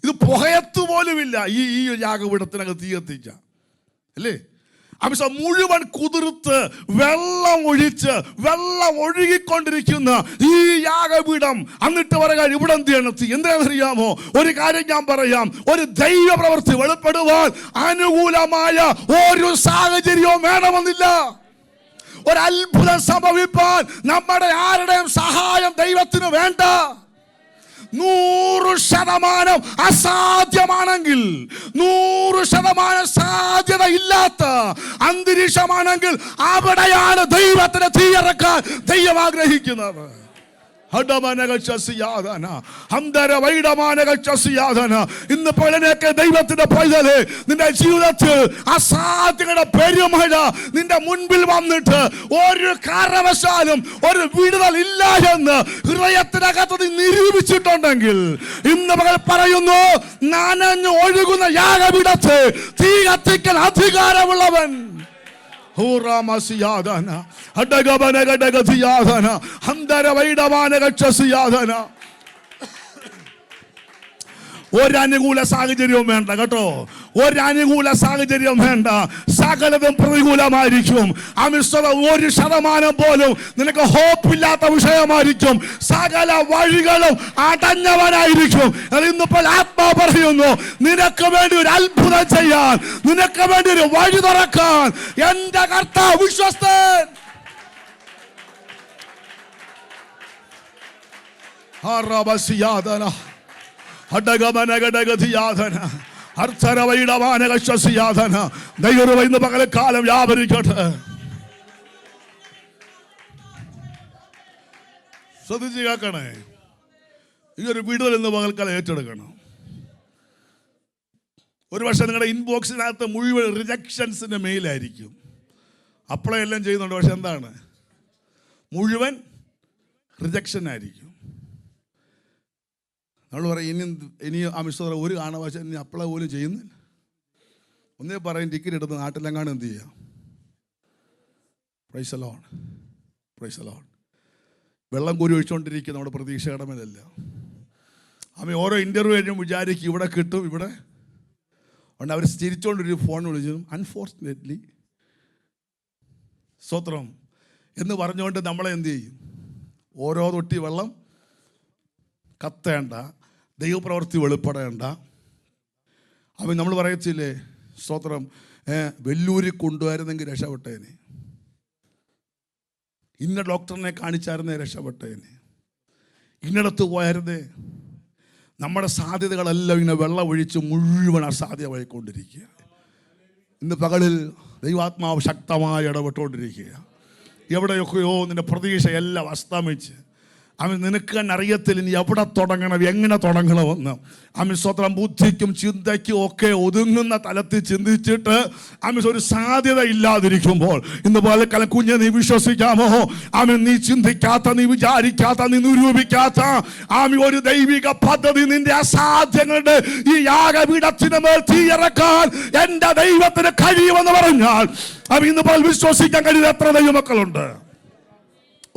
ഇത് പുകയത്തു പോലുമില്ല ഈ യാഗപീഠത്തിനകത്ത് തീ കത്തിച്ച അല്ലേ? മുഴുവൻ കുതിർത്ത് വെള്ളം ഒഴുകിക്കൊണ്ടിരിക്കുന്ന ഈ യാഗപീഠം. എന്നിട്ട് പറയുക, ഇവിടെ എന്ത് ചെയ്യണം? എന്താണെന്നറിയാമോ? ഒരു കാര്യം ഞാൻ പറയാം. ഒരു ദൈവ പ്രവൃത്തി വെളിപ്പെടുവാൻ അനുകൂലമായ ഒരു സാഹചര്യവും വേണമെന്നില്ല. ഒരു അത്ഭുതം സംഭവിപ്പാൻ നമ്മുടെ ആരുടെയും സഹായം ദൈവത്തിന് വേണ്ട. 100% അസാധ്യമാണെങ്കിൽ, 100% സാധ്യത ഇല്ലാത്ത അന്തരീക്ഷമാണെങ്കിൽ അവിടെയാണ് ദൈവത്തിന് തീയിറക്കാൻ ദൈവം ആഗ്രഹിക്കുന്നത്. ഇന്ന് പലനൊക്കെ ദൈവത്തിന്റെ പൈതലേ, നിന്റെ ജീവിതത്തിൽ അസാധ്യങ്ങളുടെ പെരുമഴ നിന്റെ മുൻപിൽ വന്നിട്ട് ഒരു കാരണവശാലും ഒരു വിടുതൽ ഇല്ല എന്ന് ഹൃദയത്തിനകത്ത് നീ നിരൂപിച്ചിട്ടുണ്ടെങ്കിൽ, ഇന്ന് പകൽ പറയുന്നു, നനഞ്ഞു ഒഴുകുന്ന യാഗപീഠത്തെ തീ കത്തിക്കാൻ അധികാരമുള്ളവൻ. ഒരനുകൂല സാഹചര്യവും വേണ്ട കേട്ടോ, ഒരനുകൂല സാഹചര്യം വേണ്ട. സകലതും പ്രതികൂലമായിരിക്കും. 1% പോലും നിനക്ക് ഹോപ്പില്ലാത്ത വിഷയമായിരിക്കും. സകല വഴികളും അടഞ്ഞവനായിരിക്കും. ഇന്നിപ്പോൾ ആത്മാവ് പറയുന്നു, നിനക്ക് വേണ്ടി ഒരു അത്ഭുതം ചെയ്യാൻ, നിനക്ക് വേണ്ടി ഒരു വഴി തുറക്കാൻ എന്റെ കർത്താവ് വിശ്വസ്തൻ. ദൈവം ഇന്ന് പകൽക്കാലം വ്യാപരിക്കട്ടെ. ശ്രദ്ധിച്ച് കേൾക്കണേ. ഈ ഒരു വിടുതൽ ഇന്ന് പകൽക്കാലം ഏറ്റെടുക്കണം. ഒരു പക്ഷേ നിങ്ങളുടെ ഇൻബോക്സിനകത്ത് മുഴുവൻ റിജക്ഷൻസിന്റെ മെയിലായിരിക്കും. അപ്ലൈ എല്ലാം ചെയ്യുന്നുണ്ട്, പക്ഷെ എന്താണ്? മുഴുവൻ റിജക്ഷൻ ആയിരിക്കും. നമ്മൾ പറയും, ഇനി അമിസ്വത്ര ഒരു കാണാവശ ഇനി അപ്ലൈ പോലും ചെയ്യുന്നില്ല. ഒന്നേ പറയും, ടിക്കറ്റ് എടുത്ത് നാട്ടിലെങ്ങാണ്ട് എന്ത് ചെയ്യാം? Price the Lord, price the Lord. വെള്ളം കോരി ഒഴിച്ചുകൊണ്ടിരിക്കുക നമ്മുടെ പ്രതീക്ഷ കടമയിലല്ല. അവൻ ഓരോ ഇൻ്റർവ്യൂ കഴിഞ്ഞും വിചാരിക്കും ഇവിടെ കിട്ടും, ഇവിടെ അതുകൊണ്ട് അവർ ചിരിച്ചുകൊണ്ടൊരു ഫോൺ വിളിച്ചു, അൺഫോർച്ചുനേറ്റ്ലി സ്തോത്രം എന്ന് പറഞ്ഞുകൊണ്ട് നമ്മളെ എന്ത് ചെയ്യും? ഓരോ തൊട്ടി വെള്ളം കത്തേണ്ട, ദൈവപ്രവൃത്തി വെളിപ്പെടേണ്ട. അവൻ നമ്മൾ പറയത്തില്ലേ, സ്തോത്രം, വെല്ലൂരിൽ കൊണ്ടുവരുന്നെങ്കിൽ രക്ഷപ്പെട്ടേനെ, ഇന്ന ഡോക്ടറിനെ കാണിച്ചായിരുന്നേ രക്ഷപ്പെട്ടേനെ, ഇന്നടത്ത് പോയായിരുന്നേ. നമ്മുടെ സാധ്യതകളെല്ലാം ഇങ്ങനെ വെള്ളം ഒഴിച്ച് മുഴുവൻ അസാധ്യമായിക്കൊണ്ടിരിക്കുക. ഇന്ന് പകലിൽ ദൈവാത്മാവ് ശക്തമായി ഇടപെട്ടുകൊണ്ടിരിക്കുക. എവിടെയൊക്കെയോ നിന്റെ പ്രതീക്ഷയെല്ലാം അസ്തമിച്ച് അവൻ നിനക്ക് തന്നെ അറിയത്തില്ല ഇനി എവിടെ തുടങ്ങണം, എങ്ങനെ തുടങ്ങണമെന്ന്. അവൻ സ്വന്തം ബുദ്ധിക്കും ചിന്തയ്ക്കും ഒക്കെ ഒതുങ്ങുന്ന തലത്തിൽ ചിന്തിച്ചിട്ട് അവൻ ഒരു സാധ്യത ഇല്ലാതിരിക്കുമ്പോൾ ഇന്ന് പലക്കാലം കുഞ്ഞെ നീ വിശ്വസിക്കാമോ? അവൻ നീ ചിന്തിക്കാത്ത, നീ വിചാരിക്കാത്ത, നീ നിരൂപിക്കാത്ത ആമി ഒരു ദൈവിക പദ്ധതി നിന്റെ അസാധ്യങ്ങളുടെ ഈ യാഗപീഠത്തിന് മേൽ തീയിറക്കാൻ എന്റെ ദൈവത്തിന് കഴിയുമെന്ന് പറഞ്ഞാൽ അവൻ ഇന്ന് പോലെ വിശ്വസിക്കാൻ കഴിയുന്ന എത്ര ദൈവമക്കളുണ്ട്?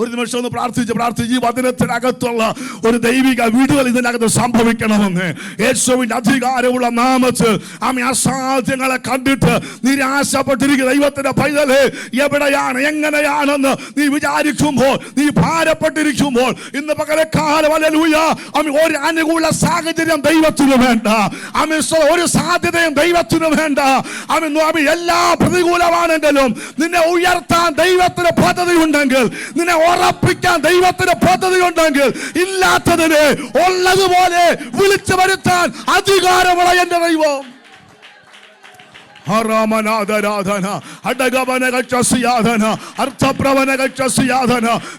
ഒരു നിമിഷം ഒന്ന് പ്രാർത്ഥിച്ച് ഈ വചനത്തിനകത്തുള്ള ഒരു ദൈവിക വിടുതൽ ഇതിനകത്ത് സംഭവിക്കണമെന്ന് യേശുവിന്റെ അധികാരമുള്ള നാമത്തിൽ ആമി അസാധ്യങ്ങളെ കണ്ടിട്ട് നിരാശപ്പെട്ടിരിക്കുന്ന ദൈവത്തിന്റെ പൈതലേ, എവിടെയാണ് എങ്ങനെയാണെന്ന് നീ വിചാരിക്കുമ്പോൾ, നീ ഭാരപ്പെട്ടിരിക്കുമ്പോൾ ഇന്ന് പകരക്കാലം ഹല്ലേലൂയ ആമി ഒരു അനുകൂല സാഹചര്യം ദൈവത്തിന് വേണ്ട. ആമി ഒരു സാധ്യതയും ദൈവത്തിന് വേണ്ട. ആമി എല്ലാ പ്രതികൂലമാണെങ്കിലും നിന്നെ ഉയർത്താൻ ദൈവത്തിന് പദ്ധതി ഉണ്ടെങ്കിൽ, നിന്നെ ഉറപ്പിക്കാൻ ദൈവത്തിന് പദ്ധതി ഉണ്ടെങ്കിൽ, ഇല്ലാത്തതിനെ ഉള്ളതുപോലെ വിളിച്ചു വരുത്താൻ അധികാരമുള്ള എന്റെ ദൈവം.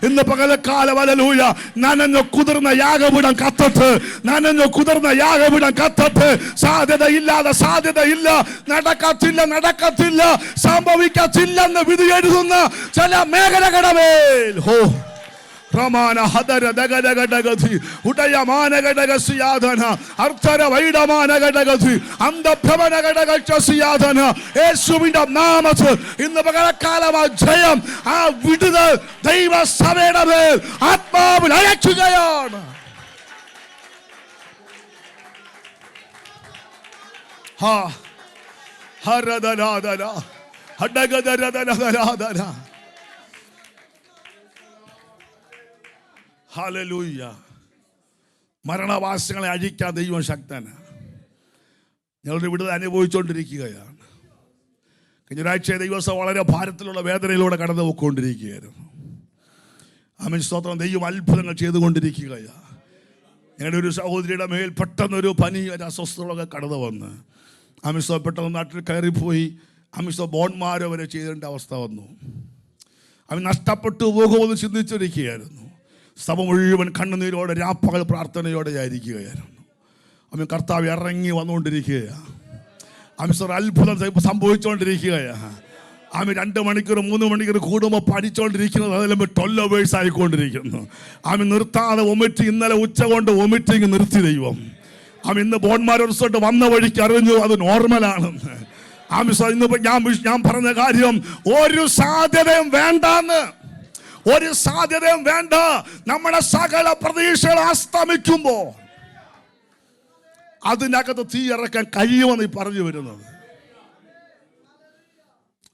ഇന്ന് പകലക്കാലം ഹല്ലേലൂയ നനഞ്ഞു കുതിർന്ന യാഗപീഠം കത്തട്ട്, നനഞ്ഞു കുതിർന്ന യാഗപീഠം കത്തട്ട്. സാധ്യതയില്ലാതെ സാധ്യതയില്ല, നടക്കത്തില്ല, സംഭവിക്കത്തില്ലെന്ന് വിധി എഴുതുന്ന ചില മേഖലകളുടെ ഹോ പ്രമാണ ഹദര ദഗദഗദഗതി ഉടയമാനഗദഗസിയാദന അർത്തര വൈഡമാനഗദഗതി അന്തഭവനഗദഗചസിയാദന. യേശുവിന്റെ നാമത്തിൽ ഇന്ന് പകൽക്കാലം ആ ജയം, ആ വിടുതൽ ദൈവസഭയുടെ മേൽ ആത്മാവിൽ അയക്കുകയാണ്. ഹല്ലേലൂയ. മരണവാസങ്ങളെ അഴിക്കാൻ ദൈവം ശക്തനാണ്. ഞങ്ങളുടെ വിടുതൽ അനുഭവിച്ചുകൊണ്ടിരിക്കുകയാണ്. കഴിഞ്ഞ ഒരാഴ്ച ദിവസം വളരെ ഭാരത്തിലുള്ള വേദനയിലൂടെ കടന്നു പോയിക്കൊണ്ടിരിക്കുകയായിരുന്നു. ആമേൻ, സ്തോത്രം. ദൈവം അത്ഭുതങ്ങൾ ചെയ്തുകൊണ്ടിരിക്കുകയാണ്. ഞങ്ങളുടെ ഒരു സഹോദരിയുടെ മേൽ പെട്ടെന്നൊരു പനി, ഒരു അസ്വസ്ഥതകളൊക്കെ കടന്നു വന്ന് ആമേൻ, പെട്ടെന്ന് നാട്ടിൽ കയറിപ്പോയി. ആമേൻ, ബോൺമാരോ വരെ ചെയ്തേണ്ട അവസ്ഥ വന്നു. അവൻ നഷ്ടപ്പെട്ടു പോകുമെന്ന് ചിന്തിച്ചിരിക്കുകയായിരുന്നു. സഭ മുഴുവൻ കണ്ണുനീരോടെ രാപ്പകൽ പ്രാർത്ഥനയോടെ ആയിരിക്കുകയായിരുന്നു. അവൻ കർത്താവ് ഇറങ്ങി വന്നുകൊണ്ടിരിക്കുകയാണ്. ആമേൻ, അത്ഭുതം സംഭവിച്ചുകൊണ്ടിരിക്കുകയാണ്. ആമേൻ, 2 മണിക്കൂർ 3 മണിക്കൂർ കൂടുമ്പോൾ പഠിച്ചുകൊണ്ടിരിക്കുന്നത് അതെല്ലാം 12 hours ആയിക്കൊണ്ടിരിക്കുന്നു. ആമേൻ, നിർത്താതെ വൊമിറ്റ്. ഇന്നലെ ഉച്ച കൊണ്ട് വൊമിറ്റിങ് നിർത്തി ദൈവം. ആമേൻ, ഇന്ന് ബോൺമാർ റിസോർട്ട് വന്ന വഴിക്ക് അറിഞ്ഞു അത് നോർമലാണെന്ന്. ആമേൻ, ഇന്നിപ്പോൾ ഞാൻ പറഞ്ഞ കാര്യം, ഒരു സാധ്യതയും വേണ്ടാന്ന്. ഒരു സാധ്യതയും വേണ്ട. നമ്മുടെ സകല പ്രതീക്ഷകൾ അസ്തമിക്കുമ്പോൾ അതിനകത്ത് തീ ഇറക്കാൻ കഴിയുമെന്ന് ഈ പറഞ്ഞു വരുന്നത്.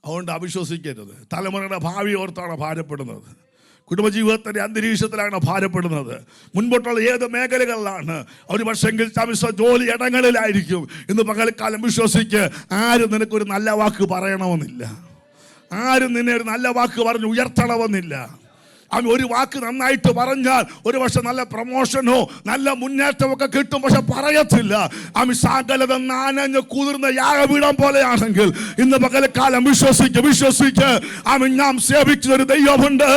അതുകൊണ്ട് അവിശ്വസിക്കരുത്. തലമുറയുടെ ഭാവി ഓർത്താണ് ഭാരപ്പെടുന്നത്. കുടുംബജീവിതത്തിൻ്റെ അന്തരീക്ഷത്തിലാണ് ഭാരപ്പെടുന്നത്. മുൻപോട്ടുള്ള ഏത് മേഖലകളിലാണ്. ഒരു പക്ഷെങ്കിൽ ജോലി ഇടങ്ങളിലായിരിക്കും. ഇന്ന് പകൽക്കാലം വിശ്വസിക്ക്, ആരും നിനക്കൊരു നല്ല വാക്ക് പറയണമെന്നില്ല. ആരും നിന്നെ ഒരു നല്ല വാക്ക് പറഞ്ഞ് ഉയർത്തണമെന്നില്ല. അവൻ ഒരു വാക്ക് നന്നായിട്ട് പറഞ്ഞാൽ ഒരു പക്ഷെ നല്ല പ്രൊമോഷനോ നല്ല മുന്നേറ്റമൊക്കെ കിട്ടും. പക്ഷെ പറയത്തില്ല. അവൻ സകലത നാനഞ്ഞ് കുതിർന്ന യാഗപീഠം പോലെയാണെങ്കിൽ ഇന്ന് പകൽക്കാലം വിശ്വസിക്ക്. അവൻ നാം സേവിച്ചൊരു ദൈവമുണ്ട്.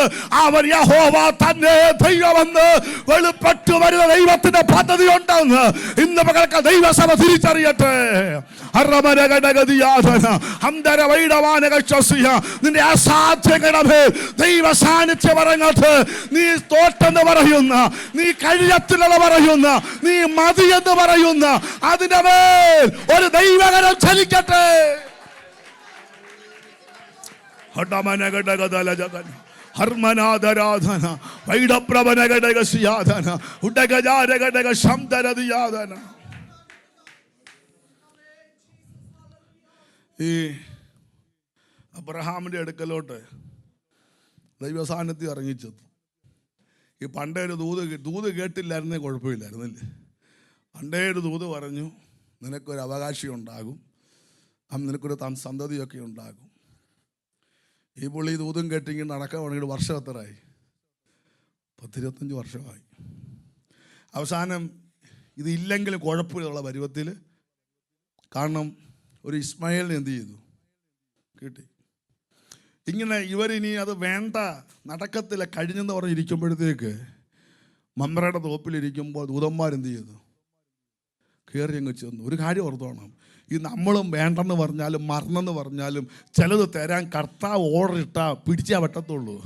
അവൻ യഹോവ തന്നെ ദൈവമെന്ന് വെളിപ്പെട്ടു വരുന്ന ദൈവത്തിന്റെ പദ്ധതി ഉണ്ടെന്ന് ഇന്ന് പകൽക്കാലം ദൈവസഭ തിരിച്ചറിയട്ടെ. നിന്റെ അസാധ്യങ്ങളെ ദൈവ സാന്നിധ്യം പറഞ്ഞ നീ തോട്ടെന്ന് പറയുന്ന, നീ കഴിയത്തില്ലെന്ന് പറയുന്ന, നീ മതിയെന്ന് പറയുന്ന അതിന്റെ മേൽ ഒരു ദൈവകരം ചലിക്കട്ടെ. ഹർമനാദരാധന വൈഡപ്രവനഘടകസിയാധന ഉടകജാരഘടകശംതരതിയാധന. ഈ അബ്രഹാമിൻ്റെ അടുക്കലോട്ട് ദൈവ സാന്നിധ്യം ഇറങ്ങിച്ചെത്തു. ഈ പണ്ടേ ഒരു ദൂത് കേട്ടില്ലായിരുന്നേ കുഴപ്പമില്ലായിരുന്നില്ലേ. പണ്ടേ ഒരു ദൂത് പറഞ്ഞു, നിനക്കൊരു അവകാശി ഉണ്ടാകും, നിനക്കൊരു സന്തതിയൊക്കെ ഉണ്ടാകും. ഈ പുള്ളി ഈ ദൂതും കേട്ടിങ്ങനെ നടക്കുകയാണെങ്കിൽ വർഷം എത്രയായി? 10-25 വർഷമായി. അവസാനം ഇതില്ലെങ്കിലും കുഴപ്പമില്ല പരുവത്തിൽ. കാരണം ഒരു ഇസ്മായിലിനെ എന്ത് ചെയ്തു? കിട്ടി. ഇങ്ങനെ ഇവരിനി അത് വേണ്ട, നടക്കത്തില്ല, കഴിഞ്ഞെന്ന് പറഞ്ഞിരിക്കുമ്പോഴത്തേക്ക് മമ്രയുടെ തോപ്പിലിരിക്കുമ്പോൾ ദൂതന്മാരെന്ത് ചെയ്തു? കയറി അങ്ങ് ചെന്നു. ഒരു കാര്യം ഓർത്തോണം, ഈ നമ്മളും വേണ്ടെന്ന് പറഞ്ഞാലും മറന്നെന്ന് പറഞ്ഞാലും ചിലത് തരാൻ കർത്താവ് ഓർഡർ ഇട്ടാൽ പിടിച്ചേ പറ്റത്തുള്ളൂ.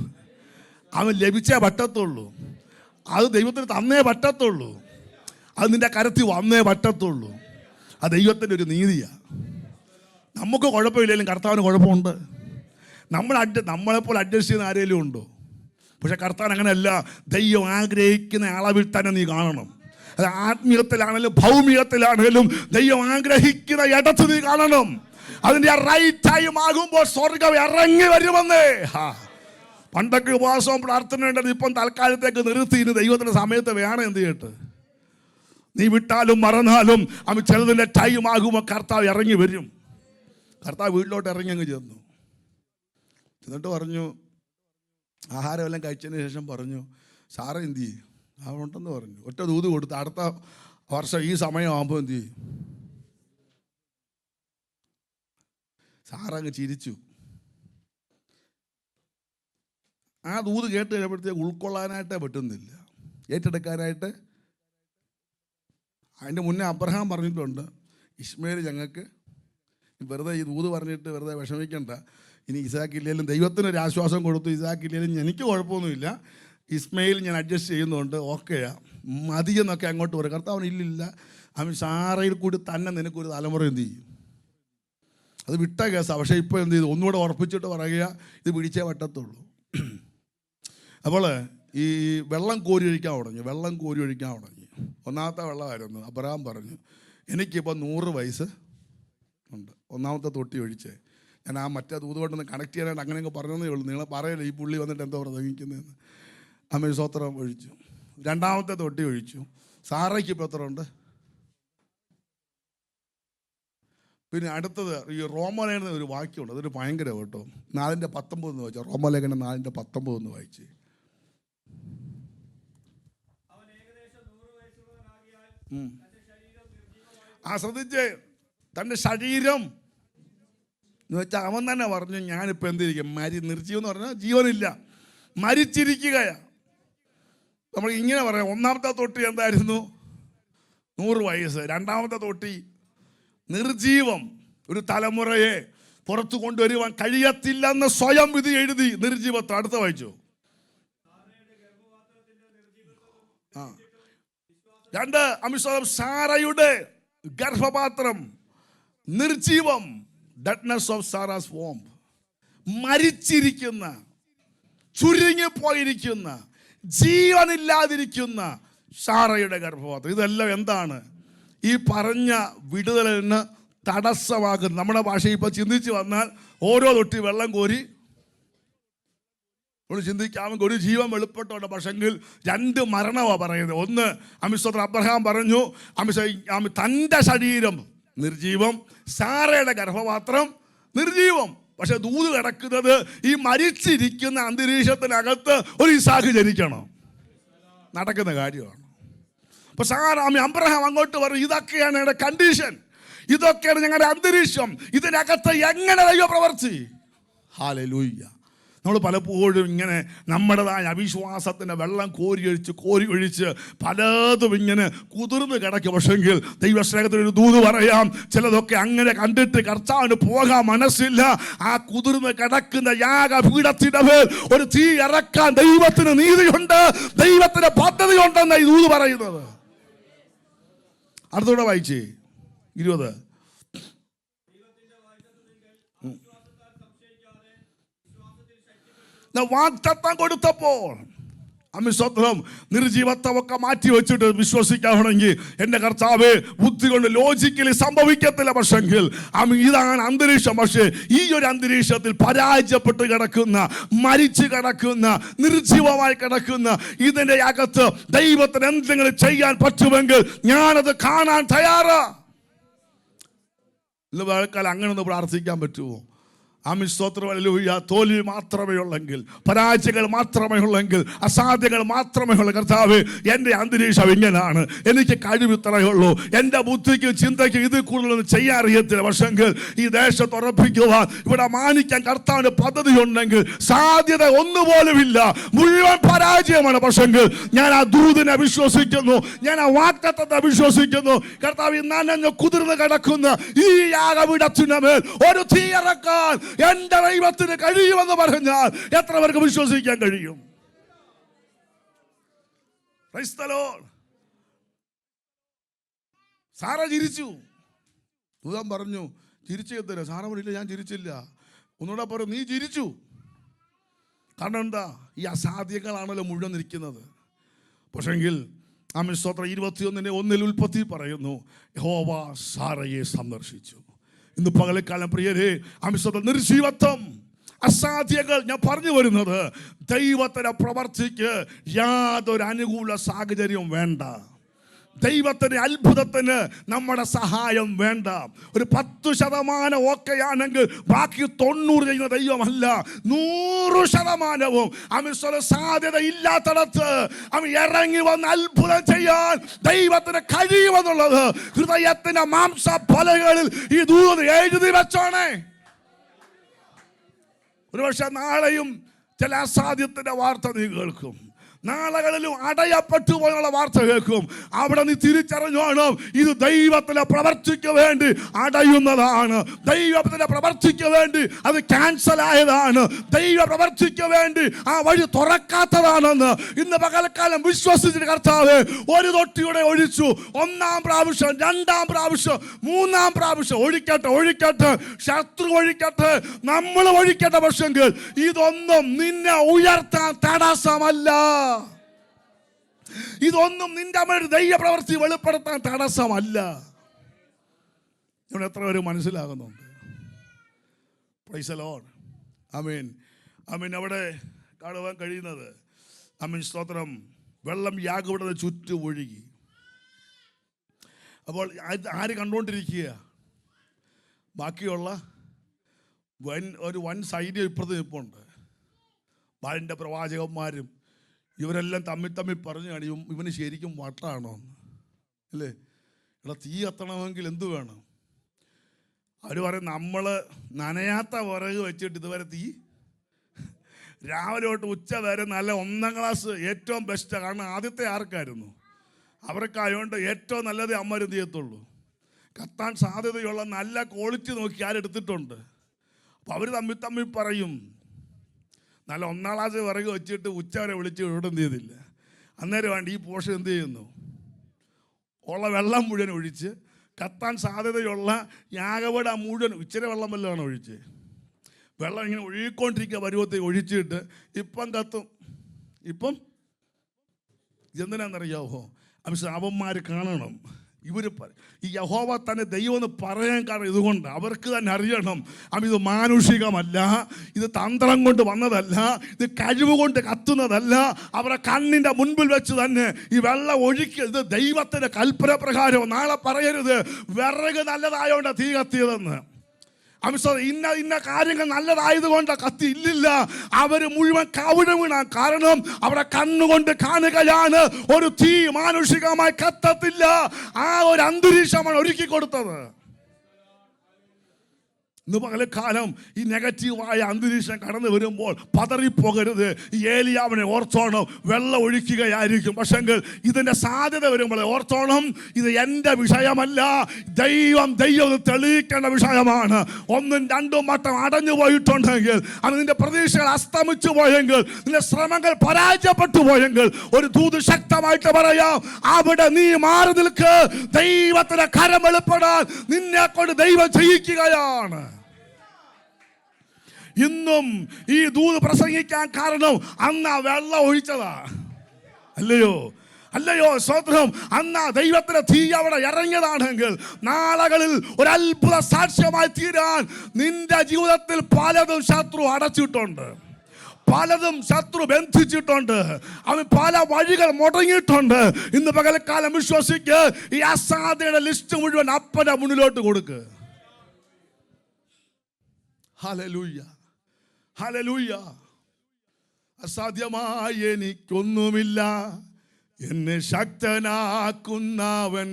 അവൻ ലഭിച്ചേ പറ്റത്തുള്ളൂ. അത് ദൈവത്തിന് തന്നേ പറ്റത്തുള്ളൂ. അത് നിൻ്റെ കരത്തിൽ വന്നേ പറ്റത്തുള്ളൂ. അത് ദൈവത്തിൻ്റെ ഒരു നീതിയാണ്. നമുക്ക് കുഴപ്പമില്ലെങ്കിലും കർത്താവിന് കുഴപ്പമുണ്ട്. നമ്മളെപ്പോലെ അഡ്ജസ്റ്റ് ചെയ്യുന്ന ആരെങ്കിലും ഉണ്ടോ? പക്ഷെ കർത്താൻ അങ്ങനെയല്ല. ദൈവം ആഗ്രഹിക്കുന്ന അളവിൽ തന്നെ നീ കാണണം. അത് ആത്മീയത്തിലാണെങ്കിലും ഭൗമികത്തിലാണെങ്കിലും ദൈവം ആഗ്രഹിക്കുന്ന ഇടത്ത് നീ കാണണം. അതിൻ്റെ റൈറ്റ് ടൈം ആകുമ്പോൾ സ്വർഗം ഇറങ്ങി വരുമെന്നേ. പണ്ടൊക്കെ ഉപവാസവും പ്രാർത്ഥന ഉണ്ടെങ്കിൽ ഇപ്പം തൽക്കാലത്തേക്ക് നിർത്തി. ഇനി ദൈവത്തിൻ്റെ സമയത്ത് വേണം എന്ത് ചെയ്യട്ടെ. നീ വിട്ടാലും മറന്നാലും അവൻ ചിലതിൻ്റെ ടൈം ആകുമ്പോൾ കർത്താവ് ഇറങ്ങി വരും. കർത്താവ് വീട്ടിലോട്ട് ഇറങ്ങി അങ്ങ് ചെന്നു. എന്നിട്ട് പറഞ്ഞു, ആഹാരമെല്ലാം കഴിച്ചതിന് ശേഷം പറഞ്ഞു, സാറ എന്ത് ചെയ്യും? ഉണ്ടെന്ന് പറഞ്ഞു. ഒറ്റ ദൂത് കൊടുത്ത് അടുത്ത വർഷം ഈ സമയമാകുമ്പോൾ എന്ത് ചെയ്യും? സാറങ്ങ് ചിരിച്ചു. ആ ദൂത് കേട്ട് കഴിയുമ്പോഴത്തേക്ക് ഉൾക്കൊള്ളാനായിട്ടേ പറ്റുന്നില്ല, ഏറ്റെടുക്കാനായിട്ട്. അതിൻ്റെ മുന്നേ അബ്രഹാം പറഞ്ഞിട്ടുണ്ട്, ഇസ്മായിൽ ഞങ്ങൾക്ക് വെറുതെ ഈ ദൂത് പറഞ്ഞിട്ട് വെറുതെ വിഷമിക്കണ്ട. ഇനി ഇസാക്കില്ലെങ്കിലും ദൈവത്തിനൊരു ആശ്വാസം കൊടുത്തു. ഇസാക്കില്ലെങ്കിലും എനിക്ക് കുഴപ്പമൊന്നുമില്ല, ഇസ്മായിൽ ഞാൻ അഡ്ജസ്റ്റ് ചെയ്യുന്നുണ്ട്, ഓക്കെയാ, മതിയെന്നൊക്കെ അങ്ങോട്ട് പറയും. കർത്താവിന് ഇല്ലില്ല, അവൻ സാറയിൽ കൂടി തന്നെ നിനക്കൊരു തലമുറ എന്ത് ചെയ്യും? അത് വിട്ട കേസാണ്. പക്ഷേ ഇപ്പോൾ എന്ത് ചെയ്തു? ഒന്നുകൂടെ ഉറപ്പിച്ചിട്ട് പറയുക, ഇത് പിടിച്ചേ പറ്റത്തുള്ളൂ. അപ്പോൾ ഈ വെള്ളം കോരി ഒഴിക്കാൻ തുടങ്ങി. ഒന്നാമത്തെ വെള്ളമായിരുന്നു. അബ്രഹാം പറഞ്ഞു, എനിക്കിപ്പോൾ 100 വയസ്സ് ഉണ്ട്. ഒന്നാമത്തെ തൊട്ടി ഒഴിച്ചേ, ഞാൻ ആ മറ്റേ ദൂതുകൊണ്ടൊന്ന് കണക്ട് ചെയ്യാനായിട്ട് അങ്ങനെയൊക്കെ പറഞ്ഞതേ ഉള്ളൂ. നിങ്ങൾ പറയല്ലേ ഈ പുള്ളി വന്നിട്ട് എന്തോ പ്രസംഗിക്കുന്നതെന്ന്. അമ്മ സ്തോത്രം ഒഴിച്ചു. രണ്ടാമത്തെ തൊട്ടി ഒഴിച്ചു. സാറയ്ക്ക് ഇപ്പോൾ എത്ര ഉണ്ട്? പിന്നെ അടുത്തത് ഈ റോമലേഖനം ഒരു വാക്യമുണ്ട്, അതൊരു ഭയങ്കര കേട്ടോ. 4:19 എന്ന് വായിച്ചാൽ, റോമലേഖനം 4:19 എന്ന് വായിച്ച്. ശ്രദ്ധിച്ച്, തൻ്റെ ശരീരം എന്ന് വെച്ചാൽ അവൻ തന്നെ പറഞ്ഞു, ഞാനിപ്പോൾ എന്തിരിക്കും, നിർജീവം എന്ന് പറഞ്ഞാൽ ജീവനില്ല, മരിച്ചിരിക്കുകയാണ്. നമ്മൾ ഇങ്ങനെ പറയാം, ഒന്നാമത്തെ തൊട്ടി എന്തായിരുന്നു? 100 വയസ്സ്. രണ്ടാമത്തെ തൊട്ടി നിർജീവം, ഒരു തലമുറയെ പുറത്തു കൊണ്ടുവരുവാൻ കഴിയത്തില്ലെന്ന് സ്വയം വിധി എഴുതി നിർജീവത്വം. അടുത്ത വായിച്ചു. 2 അമിസ്വരം സാറയുടെ ഗർഭപാത്രം നിർജീവം, ഡെഡ്നെസ് ഓഫ് സാറാസ് വോം, മരിച്ചിരിക്കുന്ന, ചുരുങ്ങിപ്പോയിരിക്കുന്ന, ജീവനില്ലാതിരിക്കുന്ന സാറയുടെ ഗർഭപാത്രം. ഇതെല്ലാം എന്താണ്? ഈ പറഞ്ഞ വിടുതലിന് തടസ്സമാകുന്നത്. നമ്മുടെ ഭാഷയിൽ ഇപ്പോൾ ചിന്തിച്ച് വന്നാൽ ഓരോ തൊട്ടി വെള്ളം കോരി നമ്മൾ ചിന്തിക്കാമെങ്കിൽ ഒരു ജീവൻ വെളിപ്പെട്ടോട്ടെ. പക്ഷെങ്കിൽ 2 മരണമാണ് പറയുന്നത്. ഒന്ന്, അമിസ്വത്ര അബ്രഹാം പറഞ്ഞു, തൻ്റെ ശരീരം നിർജീവം, സാറയുടെ ഗർഭപാത്രം നിർജീവം. പക്ഷെ ദൂത് കിടക്കുന്നത് ഈ മരിച്ചിരിക്കുന്ന അന്തരീക്ഷത്തിനകത്ത് ഒരു ഇസാക്ക് ജനിക്കണം, നടക്കുന്ന കാര്യമാണ്. അപ്പൊ അബ്രഹാം അങ്ങോട്ട് പറഞ്ഞു, ഇതൊക്കെയാണ് ഞങ്ങളുടെ കണ്ടീഷൻ, ഇതൊക്കെയാണ് ഞങ്ങളുടെ അന്തരീക്ഷം, ഇതിനകത്ത് എങ്ങനെ ദൈവ പ്രവർത്തി. ഹല്ലേലൂയ. നമ്മൾ പലപ്പോഴും ഇങ്ങനെ നമ്മുടേതായ അവിശ്വാസത്തിൻ്റെ വെള്ളം കോരി ഒഴിച്ച് പലതും ഇങ്ങനെ കുതിർന്ന് കിടക്കും. പക്ഷെങ്കിൽ ദൈവസ്നേഹത്തിനൊരു ദൂത് പറയാം, ചിലതൊക്കെ അങ്ങനെ കണ്ടിട്ട് കർത്താവിന് പോകാൻ മനസ്സില്ല. ആ കുതിർന്ന് കിടക്കുന്ന യാഗപീഠത്തിൻ്റെ മേൽ ഒരു തീ ഇറക്കാൻ ദൈവത്തിന് നീതിയുണ്ട്, ദൈവത്തിന് പദ്ധതിയുണ്ടെന്ന് ഈ ദൂത് പറയുന്നത്. അടുത്തൂടെ വായിച്ചേ 20. വാഗ്ദത്തം കൊടുത്തപ്പോൾ അമിസ്വത്രം നിർജീവത്വമൊക്കെ മാറ്റി വെച്ചിട്ട് വിശ്വസിക്കാണെങ്കിൽ എൻ്റെ കർത്താവ് ബുദ്ധി കൊണ്ട് ലോജിക്കലി സംഭവിക്കത്തില്ല. പക്ഷെങ്കിൽ ഇതാണ് അന്തരീക്ഷം. പക്ഷേ ഈ ഒരു അന്തരീക്ഷത്തിൽ പരാജയപ്പെട്ട് കിടക്കുന്ന, മരിച്ചു കിടക്കുന്ന, നിർജീവമായി കിടക്കുന്ന ഇതിൻ്റെ അകത്ത് ദൈവത്തിന് എന്തെങ്കിലും ചെയ്യാൻ പറ്റുമെങ്കിൽ ഞാനത് കാണാൻ തയ്യാറാ. അങ്ങനെ ഒന്ന് പ്രാർത്ഥിക്കാൻ പറ്റുമോ? ആമിസ്തോത്രം ഹല്ലേലൂയ. തോൽവി മാത്രമേ ഉള്ളെങ്കിൽ, പരാജയങ്ങൾ മാത്രമേ ഉള്ളെങ്കിൽ, അസാധ്യങ്ങൾ മാത്രമേ ഉള്ളൂ. കർത്താവ്, എൻ്റെ അന്തരീക്ഷം ഇങ്ങനെയാണ്, എനിക്ക് കഴിവിത്രയുള്ളൂ, എൻ്റെ ബുദ്ധിക്കും ചിന്തയ്ക്കും ഇത് കൂടുതലൊന്നും ചെയ്യാൻ അറിയത്തില്ല. പക്ഷെങ്കിൽ ഈ ദേശത്ത് ഉറപ്പിക്കുവാൻ, ഇവിടെ മാനിക്കാൻ കർത്താവിൻ്റെ പദ്ധതി ഉണ്ടെങ്കിൽ സാധ്യത ഒന്നുപോലുമില്ല, മുഴുവൻ പരാജയമാണ്. പക്ഷെങ്കിൽ ഞാൻ ആ ദൂതിനെ വിശ്വസിക്കുന്നു, ഞാൻ ആ വാഗ്ദത്തത്തെ വിശ്വസിക്കുന്നു. കർത്താവ്, നനഞ്ഞ് കുതിർന്ന് കിടക്കുന്ന ഈ യാഗപീഠത്തിൻ്റെ മേൽ ഒരു തീ ഇറക്കാൻ എന്റെ ദൈവത്തിന് കഴിയുമെന്ന് പറഞ്ഞാൽ എത്ര പേർക്ക് വിശ്വസിക്കാൻ കഴിയും? Price the Lord. സാറ ചിരിച്ചു. ദൂതൻ പറഞ്ഞു, ചിരിച്ചു എത്തരാ. സാറ പറഞ്ഞില്ല, ഞാൻ ചിരിച്ചില്ല. ഒന്നുകൂടെ പറഞ്ഞു, നീ ചിരിച്ചു. കാരണം എന്താ? ഈ അസാധ്യങ്ങളാണല്ലോ മുഴുവൻ നിൽക്കുന്നത്. പക്ഷെങ്കിൽ ആമേൻ. 21:1 ഉൽപ്പത്തി പറയുന്നു, യഹോവ സാറയെ സന്ദർശിച്ചു. ഇന്ന് പകൽക്കാലം പ്രിയരെ, ആമേൻ, നിർജീവത്വം, അസാധ്യങ്ങൾ ഞാൻ പറഞ്ഞു വരുന്നത്, ദൈവത്തിന്റെ പ്രവർത്തിക്ക് യാതൊരു അനുകൂല സാഹചര്യവും വേണ്ട. ദൈവത്തിന് അത്ഭുതത്തിന് നമ്മുടെ സഹായം വേണ്ട. ഒരു 10% ഓക്കെ ആണെങ്കിൽ ബാക്കി 90 ചെയ്യുന്ന ദൈവമല്ല. 100% അവൻ സാധ്യത ഇല്ലാത്തടത്ത് അവൻ ഇറങ്ങി വന്ന് അത്ഭുതം ചെയ്യാൻ ദൈവത്തിന് കഴിയുമെന്നുള്ളത് ഹൃദയത്തിന്റെ മാംസഫലകളിൽ ഈ ദൂത് എഴുതി വെച്ചോണേ. ഒരുപക്ഷെ നാളെയും ചില അസാധ്യത്തിന്റെ വാർത്ത നീ കേൾക്കും, നാളുകളിലും അടയപ്പെട്ടു പോയുള്ള വാർത്ത കേൾക്കും. അവിടെ നീ തിരിച്ചറിഞ്ഞോണം, ഇത് ദൈവത്തിന്റെ പ്രവർത്തിക്ക് വേണ്ടി അടയുന്നതാണ്, ദൈവത്തിന്റെ പ്രവർത്തിക്ക് വേണ്ടി അത് ക്യാൻസൽ ആയതാണ്, ദൈവ പ്രവർത്തിക്ക് വേണ്ടി ആ വഴി തുറക്കാത്തതാണെന്ന് ഇന്ന് പകൽക്കാലം വിശ്വസിച്ചിട്ട് കർത്താവ് ഒരു തൊട്ടിയുടെ ഒഴിച്ചു. 1-ാം പ്രാവശ്യം, 2-ാം പ്രാവശ്യം, 3-ാം പ്രാവശ്യം ഒഴിക്കട്ടെ, ശത്രു ഒഴിക്കട്ടെ, നമ്മൾ ഒഴിക്കട്ടെ. പക്ഷെങ്കിൽ ഇതൊന്നും നിന്നെ ഉയർത്താൻ തടസ്സമല്ല. ഇതൊന്നും നിന്റെ മേൽ ദൈവപ്രവൃത്തി വെളിപ്പെടുത്താൻ തടസ്സമല്ല. ഇവിടെ എത്ര പേര് മനസ്സിലാകുന്നുണ്ട്? Praise the Lord. ആമേൻ. ആമേൻ. അവിടെ കാണുവാൻ കഴിയുന്നത്, ആമേൻ, സ്തോത്രം, വെള്ളം യാഗപീഠത്തിന് ചുറ്റും ഒഴുകി. അപ്പോൾ ആര് കണ്ടുകൊണ്ടിരിക്കുക? ബാക്കിയുള്ള ഒരു വൻ സൈന്യം ഇപ്പുറത്ത് നിൽപ്പുണ്ട്. ബാലിൻ്റെ പ്രവാചകന്മാരും ഇവരെല്ലാം തമ്മിൽ പറഞ്ഞു കാണിയും ഇവന് ശരിക്കും വട്ടാണോ അല്ലേ? ഇവിടെ തീ കത്തണമെങ്കിൽ എന്ത് വേണം? അവർ പറയും, നമ്മൾ നനയാത്ത വിറക് വെച്ചിട്ട് ഇതുവരെ തീ രാവിലെ തൊട്ട് ഉച്ച വരെ നല്ല 1ാം ക്ലാസ് ഏറ്റവും ബെസ്റ്റാണ്. കാരണം ആദ്യത്തെ ആർക്കായിരുന്നു? അവർക്കായതുകൊണ്ട് ഏറ്റവും നല്ലതേ അമ്മ എന്ത് ചെയ്യത്തുള്ളൂ. കത്താൻ സാധ്യതയുള്ള നല്ല ക്വാളിറ്റി നോക്കി ആരെടുത്തിട്ടുണ്ട്. അപ്പോൾ അവർ തമ്മിൽ പറയും, നല്ല 1ാം ക്ലാസ് വിറക് വെച്ചിട്ട് ഉച്ച വരെ വിളിച്ച് ഇവിടെ എന്ത് ചെയ്തില്ല. അന്നേരം വേണ്ട ഈ പോഷൻ എന്ത് ചെയ്യുന്നു, ഉള്ള വെള്ളം മുഴുവൻ ഒഴിച്ച് കത്താൻ സാധ്യതയുള്ള യാഗപീഠം മുഴുവൻ ഇച്ചിരി വെള്ളം വല്ലതാണ് ഒഴിച്ച്, വെള്ളം ഇങ്ങനെ ഒഴുകിക്കൊണ്ടിരിക്കുക പരുവത്തിൽ ഒഴിച്ചിട്ട് ഇപ്പം കത്തും. ഇപ്പം ഇതെന്തിനാണെന്നറിയാവോ? അവന്മാർ കാണണം, ഇവർ ഈ യഹോവ തന്നെ ദൈവം എന്ന് പറയാൻ കാരണം ഇതുകൊണ്ട് അവർക്ക് തന്നെ അറിയണം, ഇത് മാനുഷികമല്ല, ഇത് തന്ത്രം കൊണ്ട് വന്നതല്ല, ഇത് കഴിവ് കൊണ്ട് കത്തുന്നതല്ല. അവരുടെ കണ്ണിൻ്റെ മുൻപിൽ വെച്ച് തന്നെ ഈ വെള്ളം ഒഴുക്കി, ഇത് ദൈവത്തിൻ്റെ കൽപ്പന പ്രകാരം. നാളെ പറയരുത് വിറക് നല്ലതായോണ്ട് തീ കത്തിയതെന്ന്. ഇന്ന കാര്യങ്ങൾ നല്ലതായതുകൊണ്ട് കത്തി. ഇല്ലില്ല, അവർ മുഴുവൻ കവിട് വീണാൻ കാരണം അവരുടെ കണ്ണുകൊണ്ട് കാണുകയാണ്. ഒരു തീ മാനുഷികമായി കത്തത്തില്ല. ആ ഒരു അന്തരീക്ഷമാണ് ഒരുക്കി കൊടുത്തത്. ഇന്ന് പകൽക്കാലം ഈ നെഗറ്റീവായ അന്തരീക്ഷം കടന്നു വരുമ്പോൾ പതറിപ്പോകരുത്. ഈ ഏലിയാവിനെ ഓർത്തോണം, വെള്ളം ഒഴിക്കുകയായിരിക്കും. പക്ഷെങ്കിൽ ഇതിൻ്റെ സാധ്യത വരുമ്പോൾ ഓർത്തോണം, ഇത് എൻ്റെ വിഷയമല്ല, ദൈവം തെളിയിക്കേണ്ട വിഷയമാണ്. 1ഉം 2ഉം വട്ടം അടഞ്ഞു പോയിട്ടുണ്ടെങ്കിൽ, അത് നിന്റെ പ്രതീക്ഷകൾ അസ്തമിച്ചു പോയെങ്കിൽ, നിന്റെ ശ്രമങ്ങൾ പരാജയപ്പെട്ടു പോയെങ്കിൽ, ഒരു ദൂത് ശക്തമായിട്ട് പറയാം, അവിടെ നീ മാറി നിൽക്ക്. ദൈവത്തിന്റെ കരം വെളിപ്പെടാൻ നിന്നെ കൊണ്ട് ദൈവം ചെയ്യിക്കുകയാണ്. ഇന്നും ഈ ദൂത് പ്രസംഗിക്കാൻ കാരണം അന്ന് വെള്ളം ഒഴിച്ചതാ, അല്ലയോ സ്തോത്രം. അന്ന് ദൈവത്തിന്റെ തീ അവിടെ ഇറങ്ങിയതാണെങ്കിൽ നാളുകളിൽ ഒരു അത്ഭുത സാക്ഷ്യമായി തീരാൻ നിന്റെ ജീവിതത്തിൽ പലതും ശത്രു അടച്ചിട്ടുണ്ട്, പലതും ശത്രു ബന്ധിച്ചിട്ടുണ്ട്, അവൻ പല വഴികൾ മുടങ്ങിയിട്ടുണ്ട്. ഇന്ന് പകൽക്കാലം വിശ്വസിക്ക്, ഈ അസാധ്യയുടെ ലിസ്റ്റ് മുഴുവൻ അപ്പന്റെ മുന്നിലോട്ട് കൊടുക്ക്. ഹല്ലേലൂയ, ഹല്ലേലൂയ. അസാധ്യമായി എനിക്കൊന്നുമില്ല, എന്നെ ശക്തനാക്കുന്നവൻ.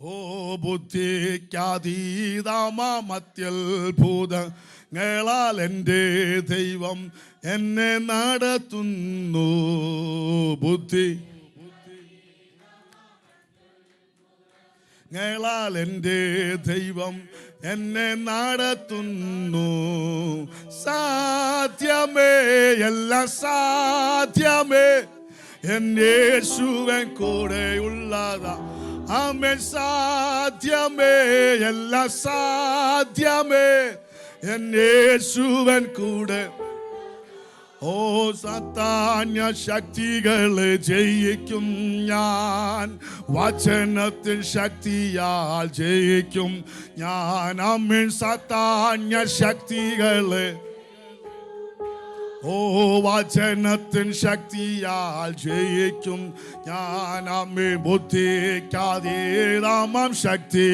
ഓ ബുദ്ധിക്കതീതമത്യത്ഭുതങ്ങളാൽ എൻ്റെ ദൈവം എന്നെ നടത്തുന്നു. ബുദ്ധിങ്ങളാൽ എൻ്റെ ദൈവം എന്നെ നടത്തുന്നു. സാധ്യമേ, എല്ലാം സാധ്യമേ, എൻ്റെ യേശുവൻ കൂടെയുള്ളതാ. ആമേൻ. സാധ്യമേ, എല്ലാം സാധ്യമേ, എൻ്റെ യേശുവൻ കൂടെ. ഓ സാത്താന്യ ശക്തികളെ ജയിക്കും ഞാൻ, വചനത്തിൻ ശക്തിയാൽ ജയിക്കും ഞാൻ. ആമേൻ. സാത്താന്യ ശക്തികളെ, ഓ വചനത്തിൻ ശക്തിയാൽ ജയിക്കും ഞാൻ. അമ്മേ ബുദ്ധിക്കാതീതമാം ശക്തി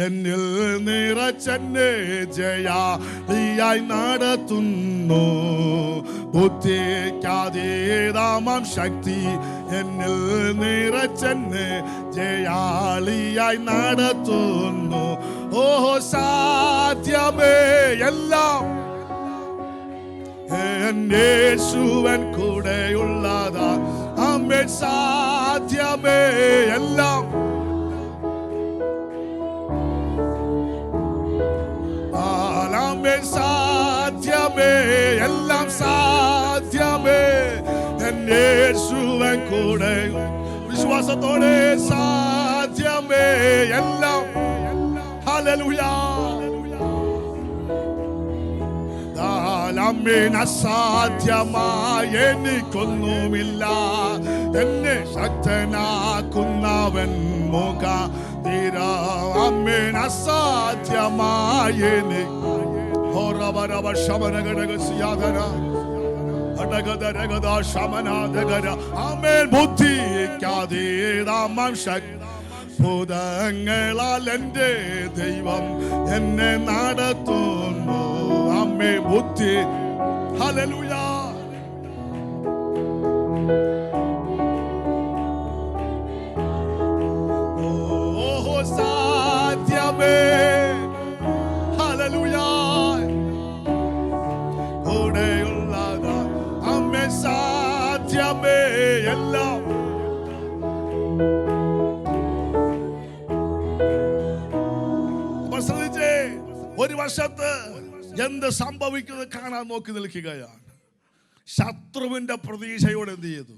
എന്നിൽ നിറച്ചെന്നെ ജയാളിയായി നടത്തുന്നു. ബുദ്ധിക്കാതീതമാം ശക്തി എന്നിൽ നിറച്ചെന്നെ ജയാളിയായി നടത്തുന്നു. ഓ സാധ്യമേ, എല്ലാം യേശുവൻ കൂടെയുള്ളതാ. ആമേൻ. സാധ്യമേ, എല്ലാം ആമേൻ. സാധ്യമേ, എല്ലാം സാധ്യമേ, യേശുവൻ കൂടെ. വിശ്വാസത്തോടെ സാധ്യമേ, എല്ലാം. ഹല്ലേലൂയ. അമ്മേൻ അസാധ്യമായി എനിക്കൊന്നുമില്ല. എന്നെ ശക്തനാക്കുന്നവൻ മുഖ തീര. അമ്മേൻ അസാധ്യമായി എനിക്ക് ഭൂതങ്ങളാൽ എൻ്റെ ദൈവം എന്നെ നടത്തുന്നു. അമ്മേ ബുദ്ധി. ഹല്ലേലൂയ. ഓഹോ സാധ്യമേ. ഹല്ലേലൂയ. കൂടെയുള്ളത് അമ്മേ സാധ്യമേ എല്ലാം. ശ്രദ്ധിച്ചേ, ഒരു വർഷത്ത് എന്ത് സംഭവിക്കുന്നത് കാണാൻ നോക്കി നിൽക്കുകയാണ്. ശത്രുവിന്റെ പ്രതീക്ഷയോട് എന്ത് ചെയ്തു?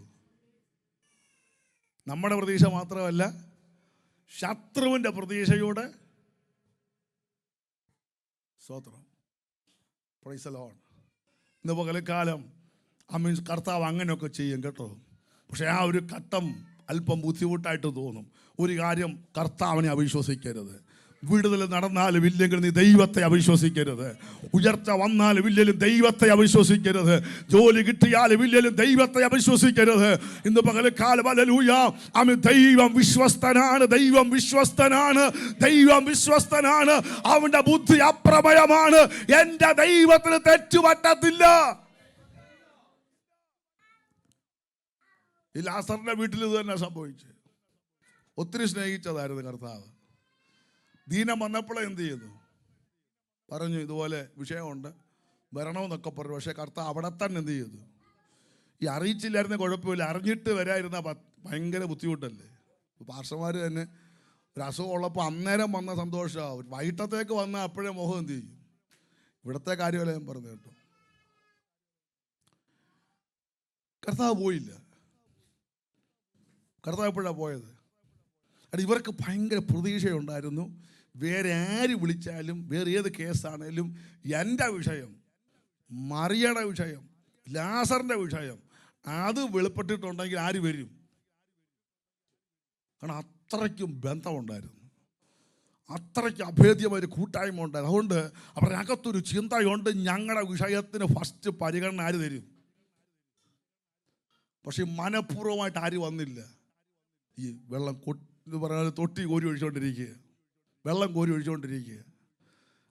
നമ്മുടെ പ്രതീക്ഷ മാത്രമല്ല, ശത്രുവിന്റെ പ്രതീക്ഷയോട്. സ്തോത്രം. Price the Lord. ഇന്ന് പകൽക്കാലം കർത്താവ് അങ്ങനെയൊക്കെ ചെയ്യും കേട്ടോ. പക്ഷെ ആ ഒരു ഘട്ടം അല്പം ബുദ്ധിമുട്ടായിട്ട് തോന്നും. ഒരു കാര്യം, കർത്താവിനെ അവിശ്വസിക്കരുത്. വിടുതൽ നടന്നാലും ഇല്ലെങ്കിൽ നീ ദൈവത്തെ അവിശ്വസിക്കരുത്. ഉയർച്ച വന്നാലും ഇല്ലെങ്കിലും ദൈവത്തെ അവിശ്വസിക്കരുത്. ജോലി കിട്ടിയാലും ഇല്ലെങ്കിലും ദൈവത്തെ അവിശ്വസിക്കരുത്. ഇന്ന് പകൽക്കാലം ഹല്ലേലൂയ, ആമേൻ, ദൈവം വിശ്വസ്തനാണ്. ദൈവം വിശ്വസ്തനാണ്. ദൈവം വിശ്വസ്തനാണ്. അവന്റെ ബുദ്ധി അപ്രമേയമാണ്. എന്റെ ദൈവത്തിന് തെറ്റുപറ്റത്തില്ല. ഈ ലാസറിന്റെ വീട്ടിൽ ഇത് തന്നെ സംഭവിച്ചു. ഒത്തിരി സ്നേഹിച്ചതായിരുന്നു കർത്താവ്. ദീനം വന്നപ്പോഴേ എന്ത് ചെയ്തു? പറഞ്ഞു ഇതുപോലെ വിഷയമുണ്ട്, വരണമെന്നൊക്കെ പറഞ്ഞു. പക്ഷേ കർത്താവ് അവിടെ തന്നെ എന്ത് ചെയ്തു? ഈ അറിയിച്ചില്ലായിരുന്ന കുഴപ്പമില്ല, അറിഞ്ഞിട്ട് വരായിരുന്ന ഭയങ്കര ബുദ്ധിമുട്ടല്ലേ. പാർഷന്മാർ തന്നെ ഒരു അസുഖം ഉള്ളപ്പോൾ അന്നേരം വന്ന സന്തോഷമാവും. വൈകിട്ടത്തേക്ക് വന്നാൽ അപ്പോഴേ മോഹം എന്ത് ചെയ്യും? ഇവിടുത്തെ കാര്യമല്ല ഞാൻ പറഞ്ഞു കേട്ടോ. കർത്താവ് പോയില്ല. കർത്താവ് എപ്പോഴാണ് പോയത്? അത് ഇവർക്ക് ഭയങ്കര പ്രതീക്ഷയുണ്ടായിരുന്നു. വേറെ ആര് വിളിച്ചാലും, വേറെ ഏത് കേസാണേലും എൻ്റെ വിഷയം, മറിയയുടെ വിഷയം, ലാസറിൻ്റെ വിഷയം അത് വെളിപ്പെട്ടിട്ടുണ്ടെങ്കിൽ ആര് വരും? കാരണം അത്രയ്ക്കും ബന്ധമുണ്ടായിരുന്നു, അത്രയ്ക്ക് അഭേദ്യമായൊരു കൂട്ടായ്മ ഉണ്ടായിരുന്നു. അതുകൊണ്ട് അവരുടെ അകത്തൊരു ചിന്തയുണ്ട്, ഞങ്ങളുടെ വിഷയത്തിന് ഫസ്റ്റ് പരിഗണന ആര് തരും? പക്ഷെ മനഃപൂർവ്വമായിട്ട് ആര് വന്നില്ല. ഈ വെള്ളം പറയുന്നത് തൊട്ടി കോരി ഒഴിച്ചുകൊണ്ടിരിക്കുക, വെള്ളം കോരി ഒഴിച്ചുകൊണ്ടിരിക്കുക.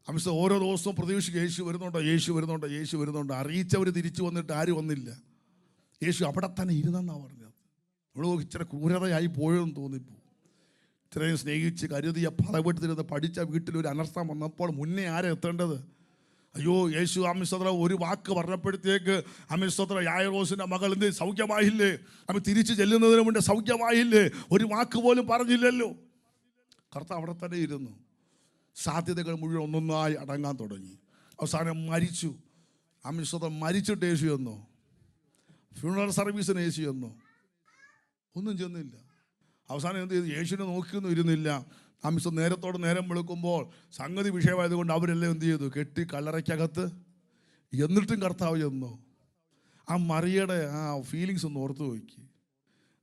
അംശം ഓരോ ദിവസവും പ്രതീക്ഷിക്കുക, യേശു വരുന്നുണ്ടോ, യേശു വരുന്നുണ്ടോ, യേശു വരുന്നുണ്ടോ. അറിയിച്ചവർ തിരിച്ചു വന്നിട്ട് ആര് വന്നില്ല. യേശു അവിടെ തന്നെ ഇരുന്നെന്നാണ് പറഞ്ഞത്. നമ്മൾ ഇച്ചിരി ക്രൂരതയായി പോയെന്ന് തോന്നിപ്പോ. ഇത്രയും സ്നേഹിച്ച് കരുതിയ പദവെടുത്തിരുന്ന് പഠിച്ച വീട്ടിലൊരു അനർത്ഥം വന്നപ്പോൾ മുന്നേ ആരെ എത്തേണ്ടത്? അയ്യോ, യേശു അമിസ്തോത്ര ഒരു വാക്ക് പറഞ്ഞപ്പോഴത്തേക്ക് അമിസ്തോത്ര യായറോസിൻ്റെ മകൾ എന്ത് സൗഖ്യമായില്ലേ? അമ്മ തിരിച്ചു ചെല്ലുന്നതിന് മുന്നേ സൗഖ്യമായില്ലേ? ഒരു വാക്ക് പോലും പറഞ്ഞില്ലല്ലോ. കർത്താവ് അവിടെ തന്നെ ഇരുന്നു. സാധ്യതകൾ മുഴുവൻ ഒന്നൊന്നായി അടങ്ങാൻ തുടങ്ങി. അവസാനം മരിച്ചു. അമിസ്തോത്ര മരിച്ചിട്ട് യേശു എന്നോ, ഫ്യൂണറൽ സർവീസിന് യേശു എന്നോ, ഒന്നും ചെന്നില്ല. അവസാനം എന്ത് ചെയ്തു? യേശുവിനെ നോക്കിയൊന്നും ഇരുന്നില്ല. അമിസ്തോത്ര നേരത്തോട് നേരം വെളുക്കുമ്പോൾ സംഗതി വിഷയമായതുകൊണ്ട് അവരെല്ലാം എന്ത് ചെയ്തു? കെട്ടി കല്ലറയ്ക്കകത്ത്. എന്നിട്ടും കർത്താവ് ചെന്നു. ആ മറിയയുടെ ആ ഫീലിങ്സ് ഒന്ന് ഓർത്ത് നോക്കി.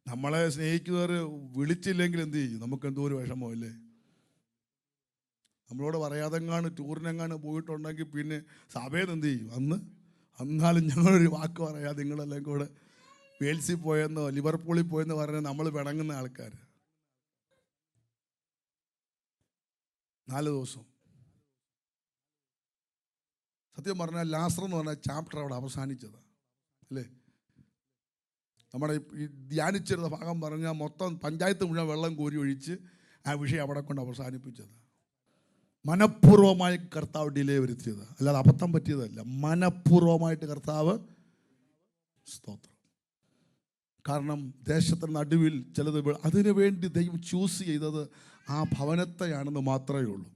നമ്മളെ സ്നേഹിക്കുന്നവർ വിളിച്ചില്ലെങ്കിൽ എന്ത് ചെയ്യും? നമുക്ക് എന്തോ ഒരു വിഷമമല്ലേ. നമ്മളോട് പറയാതെങ്ങാണ് ടൂറിനെങ്ങാണ് പോയിട്ടുണ്ടെങ്കിൽ പിന്നെ സഭയിൽ എന്ത് ചെയ്യും? എന്നാലും ഞങ്ങളൊരു വാക്ക് പറയാം. നിങ്ങളെല്ലാം കൂടെ വേൽസിൽ പോയെന്നോ ലിവർപൂളിൽ പോയെന്ന് പറഞ്ഞാൽ നമ്മൾ പിണങ്ങുന്ന ആൾക്കാർ. 4 ദിവസം സത്യം പറഞ്ഞാൽ ലാസർ എന്ന് പറഞ്ഞ ചാപ്റ്റർ അവിടെ അവസാനിച്ചതാണ് അല്ലേ. നമ്മുടെ ഈ ധ്യാനിച്ചിരുന്ന ഭാഗം പറഞ്ഞാൽ മൊത്തം പഞ്ചായത്ത് മുഴുവൻ വെള്ളം കോരി ഒഴിച്ച് ആ വിഷയം അവിടെ കൊണ്ട് അവസാനിപ്പിച്ചത്. മനഃപൂർവ്വമായി കർത്താവ് ഡിലേ വരുത്തിയത്, അല്ലാതെ അബദ്ധം പറ്റിയതല്ല. മനഃപൂർവ്വമായിട്ട് കർത്താവ്. സ്തോത്രം. കാരണം ദേശത്തിന് നടുവിൽ ചിലത് അതിനു വേണ്ടി ദൈവം ചൂസ് ചെയ്തത് ആ ഭവനത്തെയാണെന്ന് മാത്രമേ ഉള്ളൂ.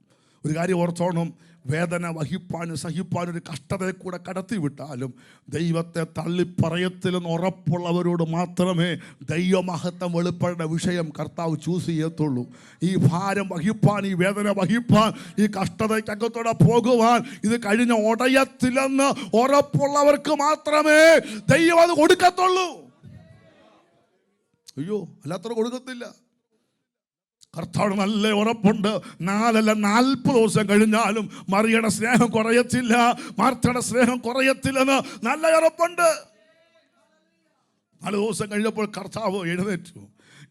ഒരു കാര്യം ഓർത്തോണം, വേദന വഹിപ്പാനും സഹിപ്പാനും ഒരു കഷ്ടതയെ കൂടെ കടത്തിവിട്ടാലും ദൈവത്തെ തള്ളിപ്പറയത്തില്ലെന്ന് ഉറപ്പുള്ളവരോട് മാത്രമേ ദൈവമഹത്വം വെളിപ്പെടേണ്ട വിഷയം കർത്താവ് ചൂസ് ചെയ്യത്തുള്ളൂ. ഈ ഭാരം വഹിപ്പാൻ, ഈ വേദന വഹിപ്പാൻ, ഈ കഷ്ടതയ്ക്കകത്തോടെ പോകുവാൻ ഇത് കഴിഞ്ഞ ഉടയത്തില്ലെന്ന് ഉറപ്പുള്ളവർക്ക് മാത്രമേ ദൈവം അത് കൊടുക്കത്തുള്ളൂ. അയ്യോ, അല്ലാത്തവർ കൊടുക്കത്തില്ല. കർത്താവ് നല്ല ഉറപ്പുണ്ട്. 4 അല്ല 40 ദിവസം കഴിഞ്ഞാലും മറിയയുടെ സ്നേഹം കുറയത്തില്ല, മാർത്തയുടെ സ്നേഹം കുറയത്തില്ലെന്ന് നല്ല ഉറപ്പുണ്ട്. 4 ദിവസം കഴിഞ്ഞപ്പോൾ കർത്താവ് എഴുന്നേറ്റു,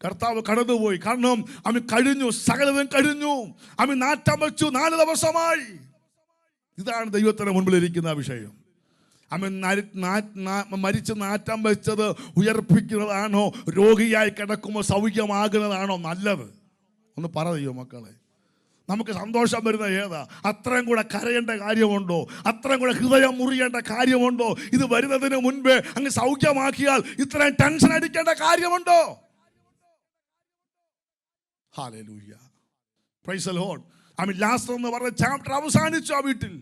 കർത്താവ് കടന്നുപോയി. കാരണം അവൻ കഴിഞ്ഞു, സകലതും കഴിഞ്ഞു. അവൻ നാറ്റം വെച്ചു 4 ദിവസമായി. ഇതാണ് ദൈവത്തിന് മുൻപിലിരിക്കുന്ന വിഷയം. അവൻ മരിച്ച് നാറ്റം വെച്ചത് ഉയർപ്പിക്കുന്നതാണോ, രോഗിയായി കിടക്കുമ്പോൾ സൗഖ്യമാകുന്നതാണോ നല്ലത്? ഒന്ന് പറയോ മക്കളെ. നമുക്ക് സന്തോഷം വരുന്ന ഏതാ? അത്രയും കൂടെ കരയേണ്ട കാര്യമുണ്ടോ? അത്രയും കൂടെ ഹൃദയം മുറിയേണ്ട കാര്യമുണ്ടോ? ഇത് വരുന്നതിന് മുൻപേ അങ്ങ് സൗഖ്യമാക്കിയാൽ ഇത്രയും ടെൻഷൻ അടിക്കേണ്ട കാര്യമുണ്ടോ? ഹല്ലേലൂയ, പ്രൈസ് ദി ലോർഡ്. ലാസർ എന്ന് പറഞ്ഞ ചാപ്റ്റർ അവസാനിച്ചു ആ വീട്ടിൽ.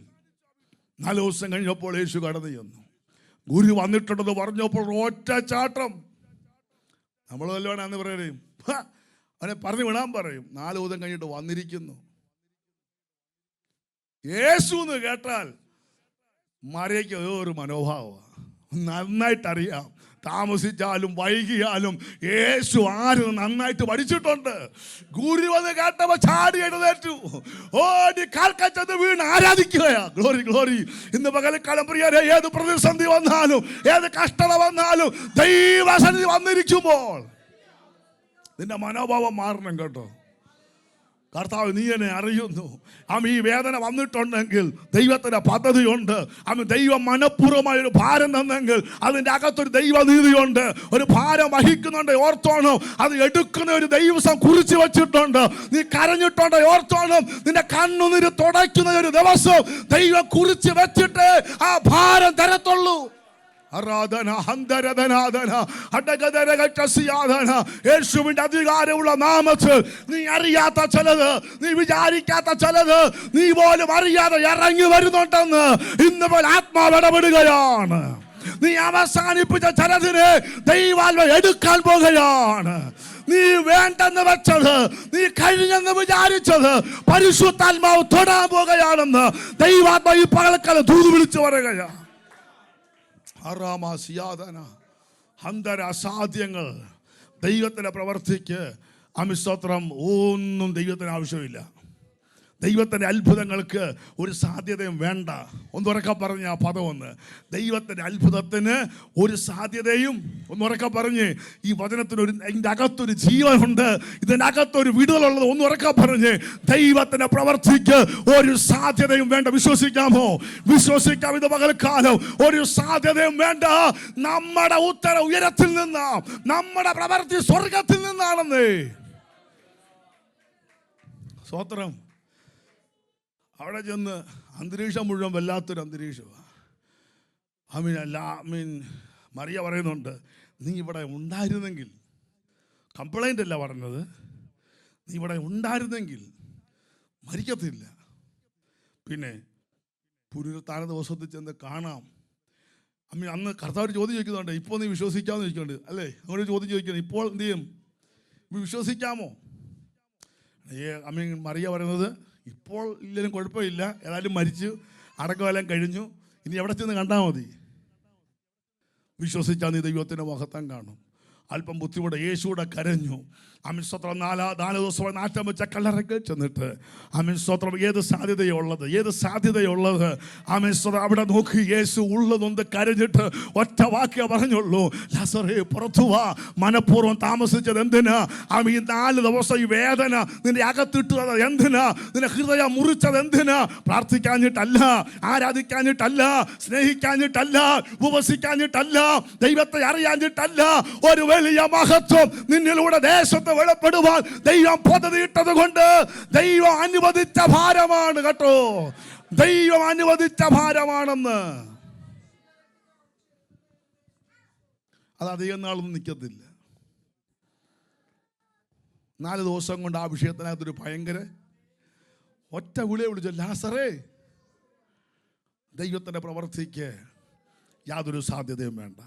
4 ദിവസം കഴിഞ്ഞപ്പോൾ യേശു കടന്നു ചെന്നു. ഗുരു വന്നിട്ടുണ്ടെന്ന് പറഞ്ഞപ്പോൾ ഒറ്റ ചാട്ടം. നമ്മൾ വല്ലതാണ് എന്ന് പറയും, അവനെ പറഞ്ഞു വിടാൻ പറയും. 4 ദിവസം കഴിഞ്ഞിട്ട് വന്നിരിക്കുന്നു. യേശു എന്ന് കേട്ടാൽ മറിയയ്ക്ക് ഒരു മനോഭാവമാണ്. നന്നായിട്ടറിയാം, താമസിച്ചാലും വൈകിയാലും യേശു ആരും നന്നായിട്ട് പഠിച്ചിട്ടുണ്ട്. ഗുരു വന്ന് കേട്ടപ്പോ ചാടി എഴുന്നേറ്റു, ഓടി കാൽക്കച്ചത് വീണ് ആരാധിക്കുകയാ. Glory glory. ഇന്ന് പകൽക്കാലം പ്രിയരെ, ഏത് പ്രതിസന്ധി വന്നാലും, ഏത് കഷ്ടത വന്നാലും, ദൈവസന്നിധി വന്നിരിക്കുമ്പോൾ നിന്റെ മനോഭാവം മാറണം കേട്ടോ. കർത്താവ് നീ എന്നെ അറിയുന്നു. ഈ വേദന വന്നിട്ടുണ്ടെങ്കിൽ ദൈവത്തിൻ്റെ പദ്ധതിയുണ്ട്. ദൈവം മനഃപൂർവ്വമായ ഒരു ഭാരം തന്നെങ്കിൽ അതിൻ്റെ അകത്തൊരു ദൈവനീതിയുണ്ട്. ഒരു ഭാരം വഹിക്കുന്നുണ്ട്, ഓർത്തോണം. അത് എടുക്കുന്ന ഒരു ദൈവം കുറിച്ച് വെച്ചിട്ടുണ്ട്. നീ കരഞ്ഞിട്ടുണ്ട്, ഓർത്തോണം. നിന്റെ കണ്ണുനീര് തുടയ്ക്കുന്ന ഒരു ദിവസം ദൈവം കുറിച്ച് വെച്ചിട്ട് ആ ഭാരം തരത്തുള്ളൂ. യേശുവിന്റെ അധികാരമുള്ള നാമത്തിൽ നീ അറിയാത്ത ചിലത്, നീ വിചാരിക്കാത്ത ചിലത്, നീ പോലും അറിയാതെ ഇറങ്ങി വരുന്നുണ്ടെന്ന് ഇന്ന് പോലെ ആത്മാവ് ഇടപെടുകയാണ്. നീ അവസാനിപ്പിച്ച ചിലതിനെ ദൈവാത്മ എടുക്കാൻ പോകുകയാണ്. നീ വേണ്ടെന്ന് വെച്ചത്, നീ കഴിഞ്ഞെന്ന് വിചാരിച്ചത് പരിശുദ്ധാത്മാവ് തൊടാൻ പോകുകയാണെന്ന് ദൈവാത്മ ഈ പകൽക്കാലം ദൂത് വിളിച്ചു പറയുകയാണ്. അസാധ്യങ്ങൾ ദൈവത്തിൻ്റെ പ്രവർത്തിക്ക് സ്തോത്രം, ഒന്നും ദൈവത്തിന് ആവശ്യമില്ല. ദൈവത്തിൻ്റെ അത്ഭുതങ്ങൾക്ക് ഒരു സാധ്യതയും വേണ്ട. ഒന്നുറക്കെ പറഞ്ഞ ആ പദം ഒന്ന്. ദൈവത്തിൻ്റെ അത്ഭുതത്തിന് ഒരു സാധ്യതയും, ഒന്നുറക്കെ പറഞ്ഞ് ഈ വചനത്തിന് ഇതിൻ്റെ അകത്തൊരു ജീവനുണ്ട്, ഇതിൻ്റെ അകത്തൊരു വിടുതലുള്ളത്. ഒന്നുറക്കെ പറഞ്ഞ് ദൈവത്തിൻ്റെ പ്രവർത്തിക്ക് ഒരു സാധ്യതയും വേണ്ട. വിശ്വസിക്കാമോ? വിശ്വസിക്കാം. ഇത് പകൽക്കാലം ഒരു സാധ്യതയും വേണ്ട. നമ്മുടെ ഉത്തരം ഉയരത്തിൽ നിന്നാ, നമ്മുടെ പ്രവർത്തി സ്വർഗത്തിൽ നിന്നാണെന്നേ. സ്തോത്രം. അവിടെ ചെന്ന് അന്തരീക്ഷം മുഴുവൻ വല്ലാത്തൊരു അന്തരീക്ഷമാണ്. മറിയ പറയുന്നുണ്ട്, നീ ഇവിടെ ഉണ്ടായിരുന്നെങ്കിൽ, കംപ്ലൈൻ്റ് അല്ല പറഞ്ഞത്, നീ ഇവിടെ ഉണ്ടായിരുന്നെങ്കിൽ മരിക്കത്തില്ല. പിന്നെ പുനരുത്ഥാന ദിവസത്തിൽ ചെന്ന് കാണാം. അന്ന് കർത്താവ് ചോദ്യം ചോദിക്കുന്നുണ്ട്, ഇപ്പോൾ നീ വിശ്വസിക്കാമെന്ന് ചോദിക്കുന്നുണ്ട് അല്ലേ? അങ്ങോട്ട് ചോദ്യം ചോദിക്കുന്നത്, ഇപ്പോൾ എന്ത് ചെയ്യും? വിശ്വസിക്കാമോ? മറിയ പറയുന്നത്, ഇപ്പോൾ ഇല്ലെങ്കിലും കുഴപ്പമില്ല, ഏതായാലും മരിച്ചു, അടക്കമെല്ലാം കഴിഞ്ഞു, ഇനി എവിടെ ചെന്ന് കണ്ടാൽ മതി. വിശ്വസിച്ചാൽ നീ ദൈവത്തിൻ്റെ മഹത്വം കാണും. അല്പം ബുദ്ധിമുട്ട് യേശുവിടെ കരഞ്ഞു. സ്തോത്രം 4 ദിവസമായി നാറ്റം വെച്ച കല്ലറയ്ക്ക് ചെന്നിട്ട് സ്തോത്രം, ഏത് സാധ്യതയുള്ളത്, ഏത് സാധ്യതയുള്ളത്? സ്തോത്രം, അവിടെ നോക്കി യേശു ഉള്ളതൊന്ന് കരഞ്ഞിട്ട് ഒറ്റ വാക്യം പറഞ്ഞുള്ളൂ, ലാസറേ പുറത്തു വാ. മനഃപൂർവ്വം താമസിച്ചത് എന്തിനാ? ഈ 4 ദിവസം ഈ വേദന നിന്റെ അകത്തിട്ടത് എന്തിനാ? നിന്റെ ഹൃദയം മുറിച്ചത് എന്തിനാ? പ്രാർത്ഥിക്കാഞ്ഞിട്ടല്ല, ആരാധിക്കാഞ്ഞിട്ടല്ല, സ്നേഹിക്കാഞ്ഞിട്ടല്ല, ഉപവസിക്കാഞ്ഞിട്ടല്ല, ദൈവത്തെ അറിയാഞ്ഞിട്ടല്ല. ഒരു വലിയ മഹത്വം നിന്നിലൂടെ ദേശത്ത് വെളിപ്പെടുവാൻ ദൈവം പദ്ധതിയിട്ടത് കൊണ്ട് ദൈവം അനുവദിച്ച ഭാരമാണ് കേട്ടോ. ദൈവം അനുവദിച്ച ഭാരമാണെന്ന്. അത് അധികം നാളൊന്നും നിൽക്കത്തില്ല. 4 ദിവസം കൊണ്ട് ആ വിഷയത്തിനകത്തൊരു ഭയങ്കര ഒറ്റ വിളിയെ വിളിച്ചു, ലാസറേ. ദൈവത്തിൻ്റെ പ്രവർത്തിക്ക് യാതൊരു സാധ്യതയും വേണ്ട.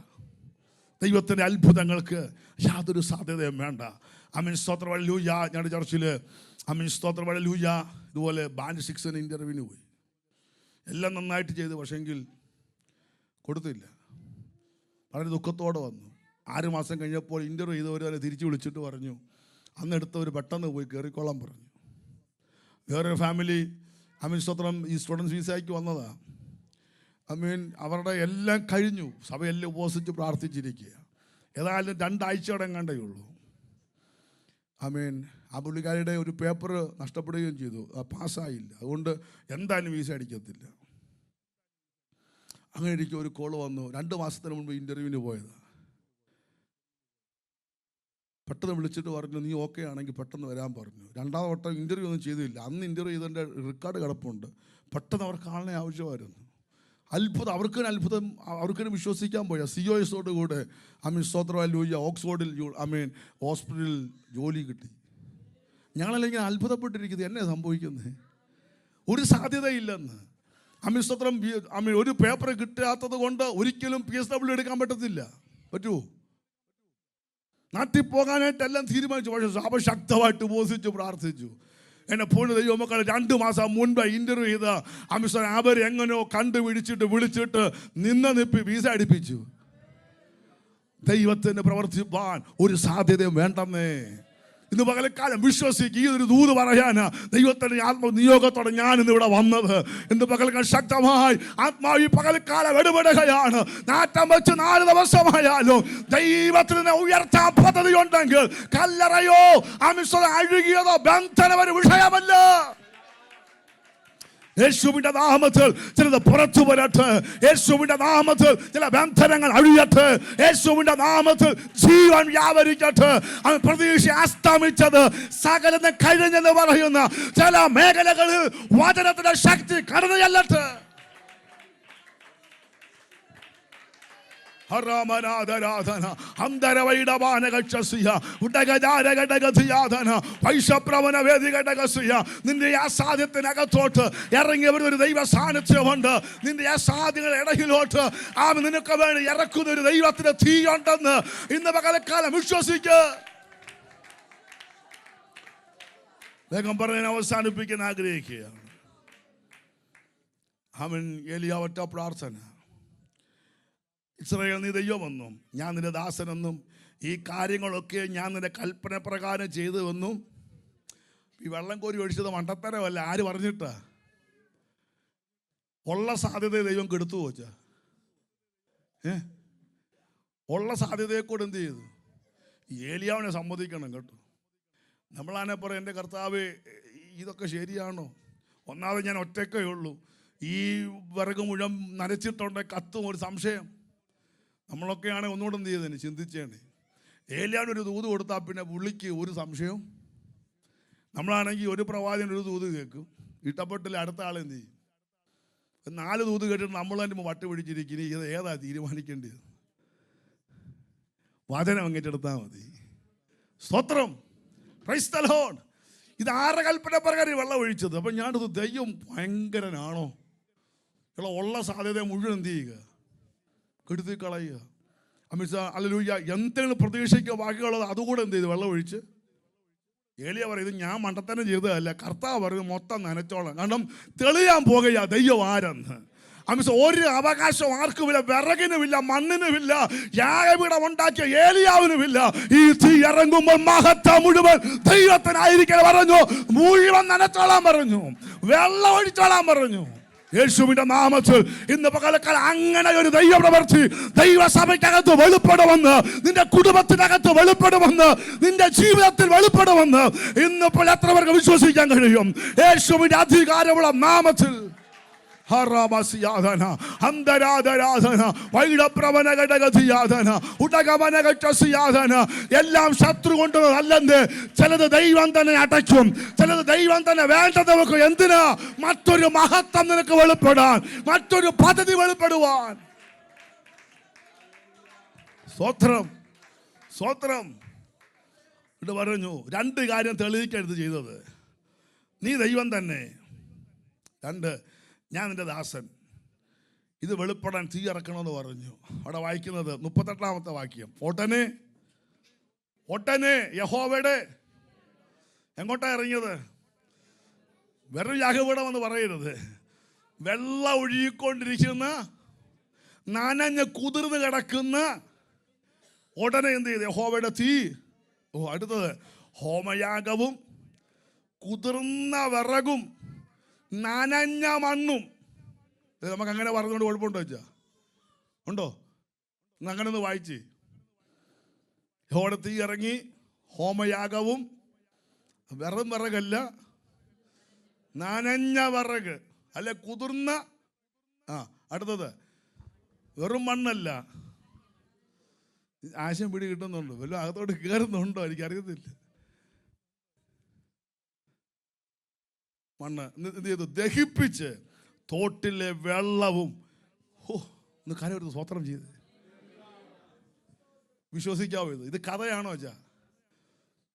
ദൈവത്തിൻ്റെ അത്ഭുതങ്ങൾക്ക് യാതൊരു സാധ്യതയും വേണ്ട. അമീൻ സ്തോത്രം ഹല്ലേലൂയ. ഞങ്ങളുടെ ചർച്ചിൽ അമീൻ സ്തോത്രം ഹല്ലേലൂയ ഇതുപോലെ ബാൻഡ് 6 ഇൻ്റർവ്യൂവിന് പോയി. എല്ലാം നന്നായിട്ട് ചെയ്തു, പക്ഷേങ്കിൽ കൊടുത്തില്ല. വളരെ ദുഃഖത്തോടെ വന്നു. 6 മാസം കഴിഞ്ഞപ്പോൾ ഇൻ്റർവ്യൂ ചെയ്തവർ തന്നെ തിരിച്ച് വിളിച്ചിട്ട് പറഞ്ഞു, അന്നെടുത്തവർ പെട്ടെന്ന് പോയി കയറിക്കോളാൻ പറഞ്ഞു. വേറൊരു ഫാമിലി അമീൻ സ്തോത്രം ഈ സ്റ്റുഡൻസ് വിസയ്ക്ക് വന്നതാണ്. അവരുടെ എല്ലാം കഴിഞ്ഞു, സഭയെല്ലാം ഉപവസിച്ച് പ്രാർത്ഥിച്ചിരിക്കുക. ഏതായാലും 2 ആഴ്ചയുടെ കണ്ടേ ഉള്ളൂ. ആ പുള്ളിക്കാരുടെ ഒരു പേപ്പർ നഷ്ടപ്പെടുകയും ചെയ്തു, പാസ്സായില്ല. അതുകൊണ്ട് എന്തായാലും വിസ അടിക്കത്തില്ല. അങ്ങനെ ഇരിക്കും ഒരു കോള് വന്നു. 2 മാസത്തിന് മുൻപ് ഇൻ്റർവ്യൂവിന് പോയതാണ്. പെട്ടെന്ന് വിളിച്ചിട്ട് പറഞ്ഞു, നീ ഓക്കെ ആണെങ്കിൽ പെട്ടെന്ന് വരാൻ പറഞ്ഞു. 2ാം വട്ടം ഇൻ്റർവ്യൂ ഒന്നും ചെയ്തില്ല. അന്ന് ഇൻ്റർവ്യൂ ചെയ്തതിൻ്റെ റെക്കോർഡ് കിടപ്പുണ്ട്. പെട്ടെന്ന് അവർ കാണാൻ ആവശ്യമായിരുന്നു. അത്ഭുതം, അവർക്കും വിശ്വസിക്കാൻ പോയ COSോട് കൂടെ സ്തോത്രം ഹല്ലേലൂയ ഓക്സ്ഫോർഡിൽ ഹോസ്പിറ്റലിൽ ജോലി കിട്ടി. ഞങ്ങളെല്ലാം ഇങ്ങനെ അത്ഭുതപ്പെട്ടിരിക്കുന്നത്, എന്നെ സംഭവിക്കുന്നത് ഒരു സാധ്യതയില്ലെന്ന്. സ്തോത്രം ഒരു പേപ്പർ കിട്ടാത്തത് കൊണ്ട് ഒരിക്കലും PSW എടുക്കാൻ പറ്റത്തില്ല. പറ്റുമോ? നാട്ടിൽ പോകാനായിട്ടെല്ലാം തീരുമാനിച്ചു. പക്ഷേ സഭ ശക്തമായിട്ട് ഉപവസിച്ചു പ്രാർത്ഥിച്ചു. എന്നെ പോണ ദൈവമക്കളെ 2 മാസം മുൻപ് ഇൻ്റർവ്യൂ ചെയ്ത അവരെങ്ങനെയോ കണ്ടുപിടിച്ചിട്ട് വിളിച്ചിട്ട് നിപ്പി വിസ അടിപ്പിച്ചു. ദൈവത്തിന് പ്രവർത്തിപ്പാൻ ഒരു സാധ്യതയും വേണ്ടെന്നേ. ഇന്ന് പകൽക്കാലം വിശ്വസിക്കുക, ഈ ഒരു ദൂത് പറയാൻ ദൈവത്തിൻ്റെ ആത്മനിയോഗത്തോടെ ഞാൻ ഇന്ന് ഇവിടെ വന്നത്. ഇന്ന് പകൽക്കാലം ശക്തമായി ആത്മാവി പകൽക്കാലം ഇടപെടുകയാണ്. നാട്ടം വെച്ച് 4 ദിവസമായാലും ദൈവത്തിന് ഉയർത്താൻ പദ്ധതി ഉണ്ടെങ്കിൽ കല്ലറയോ അഴുകിയതോ ബന്ധനം ഒരു വിഷയമല്ല. യേശുവിന്റെ നാമത്തിൽ ചിലത് പുറത്തു വരട്ടെ. യേശുവിന്റെ നാമത്തിൽ ചില ബന്ധനങ്ങൾ അഴിയട്ടെ. യേശുവിന്റെ നാമത്തിൽ ജീവൻ വ്യാപരിക്കട്ടെ. പ്രതീക്ഷ അസ്തമിച്ചത് സകലതും കഴിഞ്ഞെന്ന് പറയുന്ന ചില മേഖലകളിൽ വചനത്തിന്റെ ശക്തി കടന്നു ചെല്ലട്ടെ. നിന്റെ ആ സാധ്യത്തിനകത്തോട്ട് ഇറങ്ങിയവരൊരു ദൈവ സാന്നിധ്യമുണ്ട്. നിന്റെ ആ സാധ്യതയുടെ ഇടയിലോട്ട് നിനക്ക് വേണ്ടി ഇറക്കുന്ന ഒരു ദൈവത്തിന്റെ തീയുണ്ടെന്ന് ഇന്ന് പകൽക്കാലം വിശ്വസിക്ക്. വേഗം പറഞ്ഞ് അവസാനിപ്പിക്കാൻ ആഗ്രഹിക്കുകയാണ്. ഏലിയാവറ്റ പ്രാർത്ഥന. ഇസ്രായേൽ, നീ ദൈവമെന്നും ഞാൻ നിന്റെ ദാസനെന്നും ഈ കാര്യങ്ങളൊക്കെ ഞാൻ നിന്റെ കൽപ്പന പ്രകാരം ചെയ്തുവെന്നും. ഈ വെള്ളം കോരി ഒഴിച്ചത് മണ്ടത്തരമല്ല. ആര് പറഞ്ഞിട്ടാ? ഉള്ള സാധ്യതയെ ദൈവം കെടുത്തു പോച്ച. ഉള്ള സാധ്യതയെ കൂടെ എന്ത് ചെയ്തു? ഏലിയാവിനെ സമ്മതിക്കണം കേട്ടോ. നമ്മളാണെ പറയും, എൻ്റെ കർത്താവേ ഇതൊക്കെ ശരിയാണോ? ഒന്നാമത് ഞാൻ ഒറ്റക്കേ ഉള്ളൂ, ഈ വിറക് മുഴുവൻ നനച്ചിട്ടുണ്ട്, കത്തും, ഒരു സംശയം. നമ്മളൊക്കെയാണെങ്കിൽ ഒന്നുകൂടെ എന്ത് ചെയ്തേനെ, ചിന്തിച്ചേനെ. ഏലിയാവിനൊരു ദൂത് കൊടുത്താൽ പിന്നെ പുള്ളിക്ക് ഒരു സംശയവും. നമ്മളാണെങ്കിൽ ഒരു പ്രവാചകൻ ഒരു ദൂത് കേൾക്കും, ഇഷ്ടപ്പെട്ടില്ല അടുത്ത ആളെന്ത് ചെയ്യും? 4 ദൂത് കേട്ടിട്ട് നമ്മൾ തന്നെ വട്ട് പിടിച്ചിരിക്കും. ഇത് ഏതാ തീരുമാനിക്കേണ്ടത്? വചനം അങ്ങേറ്റെടുത്താൽ മതി. സ്തോത്രം, പ്രൈസ് ദി ലോർഡ്. ഇത് 6 കൽപ്പന പ്രകാരം വെള്ളം ഒഴിച്ചത്. അപ്പം ഞാനത് ദൈവം ഭയങ്കരനാണോ? ഉള്ള സാധ്യത മുഴുവൻ എന്ത് ചെയ്യുക? കെടുത്തി കളയുക. ഹല്ലേലൂയ. എന്തെങ്കിലും പ്രതീക്ഷിക്കുക ബാക്കിയുള്ളത് അതുകൂടെ എന്ത് ചെയ്തു? വെള്ളം ഒഴിച്ച്. ഏലിയ പറയും, ഇത് ഞാൻ മണ്ടത്തന്നെ ചെയ്തതല്ല, കർത്താവ് പറയുന്നത് മൊത്തം നനച്ചോളാം. കാരണം തെളിയാൻ പോകുക ദൈവം ആരെന്ന്. ഒരു അവകാശം ആർക്കുമില്ല, വിറകിനുമില്ല, മണ്ണിനുമില്ല, യാഗപീഠം ഉണ്ടാക്കിയ ഏലിയാവിനുമില്ല. ഈ തീ ഇറങ്ങുമ്പോൾ മഹത്വം മുഴുവൻ ദൈവത്തിനായിരിക്കും പറഞ്ഞു. മുഴുവൻ നനച്ചോളാൻ പറഞ്ഞു, വെള്ളം ഒഴിച്ചോളാൻ പറഞ്ഞു. യേശുവിന്റെ നാമത്തിൽ ഇന്ന് പകൽക്കാലം അങ്ങനെ ഒരു ദൈവപ്രവൃത്തി ദൈവസഭയ്ക്കകത്ത് വെളിപ്പെടുമെന്ന്, നിന്റെ കുടുംബത്തിനകത്ത് വെളിപ്പെടുമെന്ന്, നിന്റെ ജീവിതത്തിൽ വെളിപ്പെടുമെന്ന് ഇന്നിപ്പോൾ എത്ര പേർക്ക് വിശ്വസിക്കാൻ കഴിയും? യേശുവിന്റെ അധികാരമുള്ള നാമത്തിൽ. എല്ലാം ശത്രു കൊണ്ടുവന്നല്ലെന്ന്. ചിലത് ദൈവം തന്നെ അടയ്ക്കും, ചിലത് ദൈവം തന്നെ വേണ്ടത് വെക്കും. എന്തിനാ? മറ്റൊരു മഹത്വം നിനക്ക് വെളിപ്പെടാൻ, മറ്റൊരു പദ്ധതി വെളിപ്പെടുവാൻ. സ്തോത്രം, സ്തോത്രം. ഇത് പറഞ്ഞു 2 കാര്യം തെളിയിക്കരുത് ചെയ്തത്. നീ ദൈവം തന്നെ, 2, ഞാൻ നിന്റെ ദാസൻ, ഇത് വെളിപ്പെടാൻ തീ ഇറക്കണമെന്ന് പറഞ്ഞു. അവിടെ വായിക്കുന്നത് 38-ാമത്തെ വാക്യം. ഒട്ടനെ യഹോവയുടെ എങ്ങോട്ടാ ഇറങ്ങിയത്? വെറും യാഗപീഠമെന്ന് പറയരുത്. വെള്ളം ഒഴുകിക്കൊണ്ടിരിക്കുന്ന, നനഞ്ഞ് കുതിർന്ന് കിടക്കുന്ന, ഉടനെ എന്ത് ചെയ്ത്? യഹോവയുടെ തീ. അടുത്തത് ഹോമയാഗവും കുതിർന്ന വിറകും നനഞ്ഞ മണ്ണും. നമുക്ക് അങ്ങനെ പറഞ്ഞുകൊണ്ട് കുഴപ്പമുണ്ടോ വെച്ചാ? ഉണ്ടോ? അങ്ങനെ ഒന്ന് വായിച്ച്. യഹോവയുടെ തീ ഇറങ്ങി, ഹോമയാഗവും, വെറും വിറകല്ല, നനഞ്ഞ വിറക് അല്ലെ കുതിർന്ന. അടുത്തത് വെറും മണ്ണല്ല. ആശയം പിടി കിട്ടുന്നുണ്ടോ? വല്ല അകത്തോട്ട് കയറുന്നുണ്ടോ? എനിക്കറിയത്തില്ല. മണ്ണ് എന്ത് ചെയ്തു? ദഹിപ്പിച്ച് തോട്ടിലെ വെള്ളവും. ഒന്ന് കരയൊരു സ്വോത്രം ചെയ്ത് വിശ്വസിക്കാവോ? ഇത് കഥയാണോ വെച്ചാ?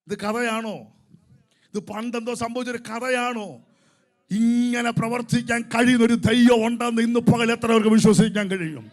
ഇത് കഥയാണോ? ഇത് പണ്ടെന്തോ സംഭവിച്ചൊരു കഥയാണോ? ഇങ്ങനെ പ്രവർത്തിക്കാൻ കഴിയുന്നൊരു ദൈവം ഉണ്ടെന്ന് ഇന്ന് പകൽ എത്ര പേർക്ക് വിശ്വസിക്കാൻ കഴിയും?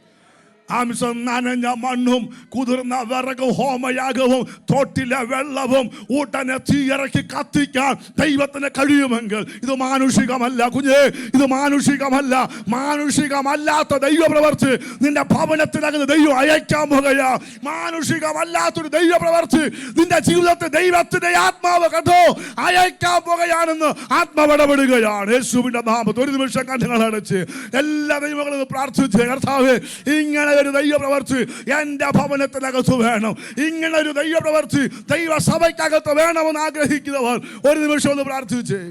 നനഞ്ഞ മണ്ണും കുതിർന്ന വിറകും ഹോമയാഗവും തോട്ടിലെ വെള്ളവും ഉടനെ തീയിറക്കി കത്തിക്കാൻ ദൈവത്തിന് കഴിയുമെങ്കിൽ ഇത് മാനുഷികമല്ല കുഞ്ഞേ, ഇത് മാനുഷികമല്ല. മാനുഷികമല്ലാത്ത ദൈവപ്രവർത്തി നിന്റെ ഭവനത്തിനകത്ത് ദൈവം അയക്കാൻ പോകുകയാ. മാനുഷികമല്ലാത്തൊരു ദൈവപ്രവർത്തി നിന്റെ ജീവിതത്തിൽ ദൈവത്തിന്റെ ആത്മാവ് കണ്ടോ അയക്കാൻ പോകുകയാണെന്ന് ആത്മാവിടപെടുകയാണ് യേശുവിന്റെ നാമത്തിൽ. ഒരു നിമിഷം കണ്ണുകൾ അടച്ച് എല്ലാ ദൈവങ്ങളും പ്രാർത്ഥിച്ച്, കർത്താവേ, ഇങ്ങനെ ഒരു ദൈവപ്രവർത്തി എന്റെ ഭവനത്തിനകത്ത് വേണം. ഇങ്ങനെ ഒരു ദൈവപ്രവർത്തി ദൈവസഭയ്ക്കകത്ത് വേണമെന്ന് ആഗ്രഹിക്കുന്നവർ ഒരു നിമിഷം ഒന്ന് പ്രാർത്ഥിച്ചേ.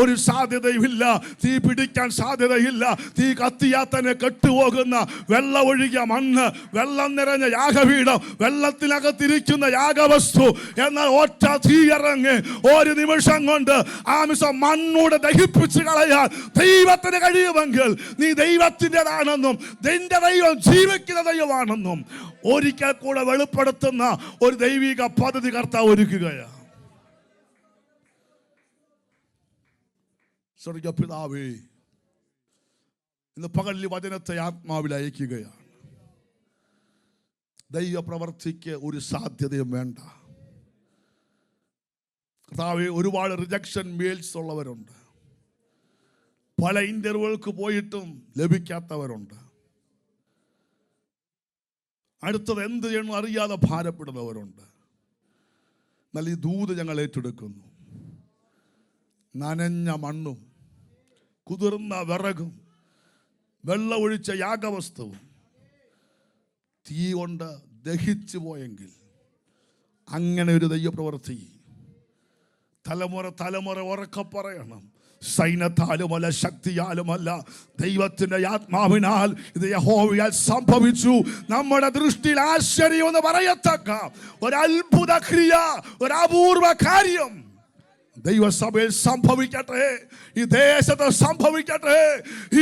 ഒരു സാധ്യതയുമില്ല. തീ പിടിക്കാൻ സാധ്യതയില്ല. തീ കത്തിയാൽ തന്നെ കെട്ടുപോകുന്ന വെള്ളം ഒഴുകിയ മണ്ണ്, വെള്ളം നിറഞ്ഞ യാഗപീഠം, വെള്ളത്തിനകത്തിരിക്കുന്ന യാഗവസ്തു. എന്നാൽ ഒറ്റ തീ ഇറങ്ങി ഒരു നിമിഷം കൊണ്ട് ആമിഷം മണ്ണൂടെ ദഹിപ്പിച്ച് കളയാൻ ദൈവത്തിന് കഴിയുമെങ്കിൽ നീ ദൈവത്തിൻ്റെതാണെന്നും നിന്റെ ദൈവം ജീവിക്കുന്ന ദൈവമാണെന്നും ഒരിക്കൽ കൂടെ വെളിപ്പെടുത്തുന്ന ഒരു ദൈവിക പദ്ധതി കർത്താവ് ഒരുക്കുകയാണ്. സ്വർഗ്ഗപിതാവേ, ഇന്ന് പകൽ വചനത്തെ ആത്മാവിൽ അയക്കുകയാണ്. ദൈവപ്രവർത്തിക്ക് ഒരു സാധ്യതയും വേണ്ട കർത്താവേ. ഒരുപാട് റിജക്ഷൻ മെയിൽസ് ഉള്ളവരുണ്ട്. പല ഇന്റർവ്യൂകൾക്ക് പോയിട്ടും ലഭിക്കാത്തവരുണ്ട്. അടുത്തത് എന്ത് ചെയ്യണം അറിയാതെ ഭാരപ്പെടുന്നവരുണ്ട്. എന്നാൽ ഈ ദൂത് ഞങ്ങൾ ഏറ്റെടുക്കുന്നു. നനഞ്ഞ മണ്ണും കുതിർന്ന വിറകും വെള്ളമൊഴിച്ച യാഗവസ്തുവും തീ കൊണ്ട് ദഹിച്ചു പോയെങ്കിൽ അങ്ങനെ ഒരു ദൈവപ്രവൃത്തി തലമുറ ഉറക്കെ പറയണം. സൈന്യത്താലുമല്ല, ശക്തിയാലുമല്ല, ദൈവത്തിന്റെ ആത്മാവിനാൽ ഇത് യഹോവയാൽ സംഭവിച്ചു. നമ്മുടെ ദൃഷ്ടിയിൽ ആശ്ചര്യം എന്ന് പറയത്തക്ക ഒരു അത്ഭുത ക്രിയ, ഒരു അപൂർവ കാര്യം ദൈവസഭയിൽ സംഭവിക്കട്ടെ. ഈ ദേശത്ത് സംഭവിക്കട്ടെ.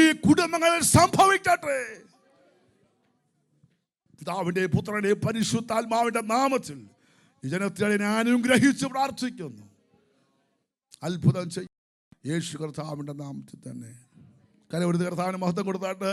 ഈ കുടുംബങ്ങളിൽ സംഭവിക്കട്ടെ. പിതാവിന്റെ പുത്രന്റെ പരിശുദ്ധാത്മാവിന്റെ നാമത്തിൽ ഈ ജനത്തെ ഞാൻ അനുഗ്രഹിച്ച് പ്രാർത്ഥിക്കുന്നു. അത്ഭുതം ചെയ്യും യേശു കർത്താവിന്റെ നാമത്തിൽ തന്നെ. കരവരുത് കർത്താവിന് മഹത്വം കൊടുത്താട്ട്.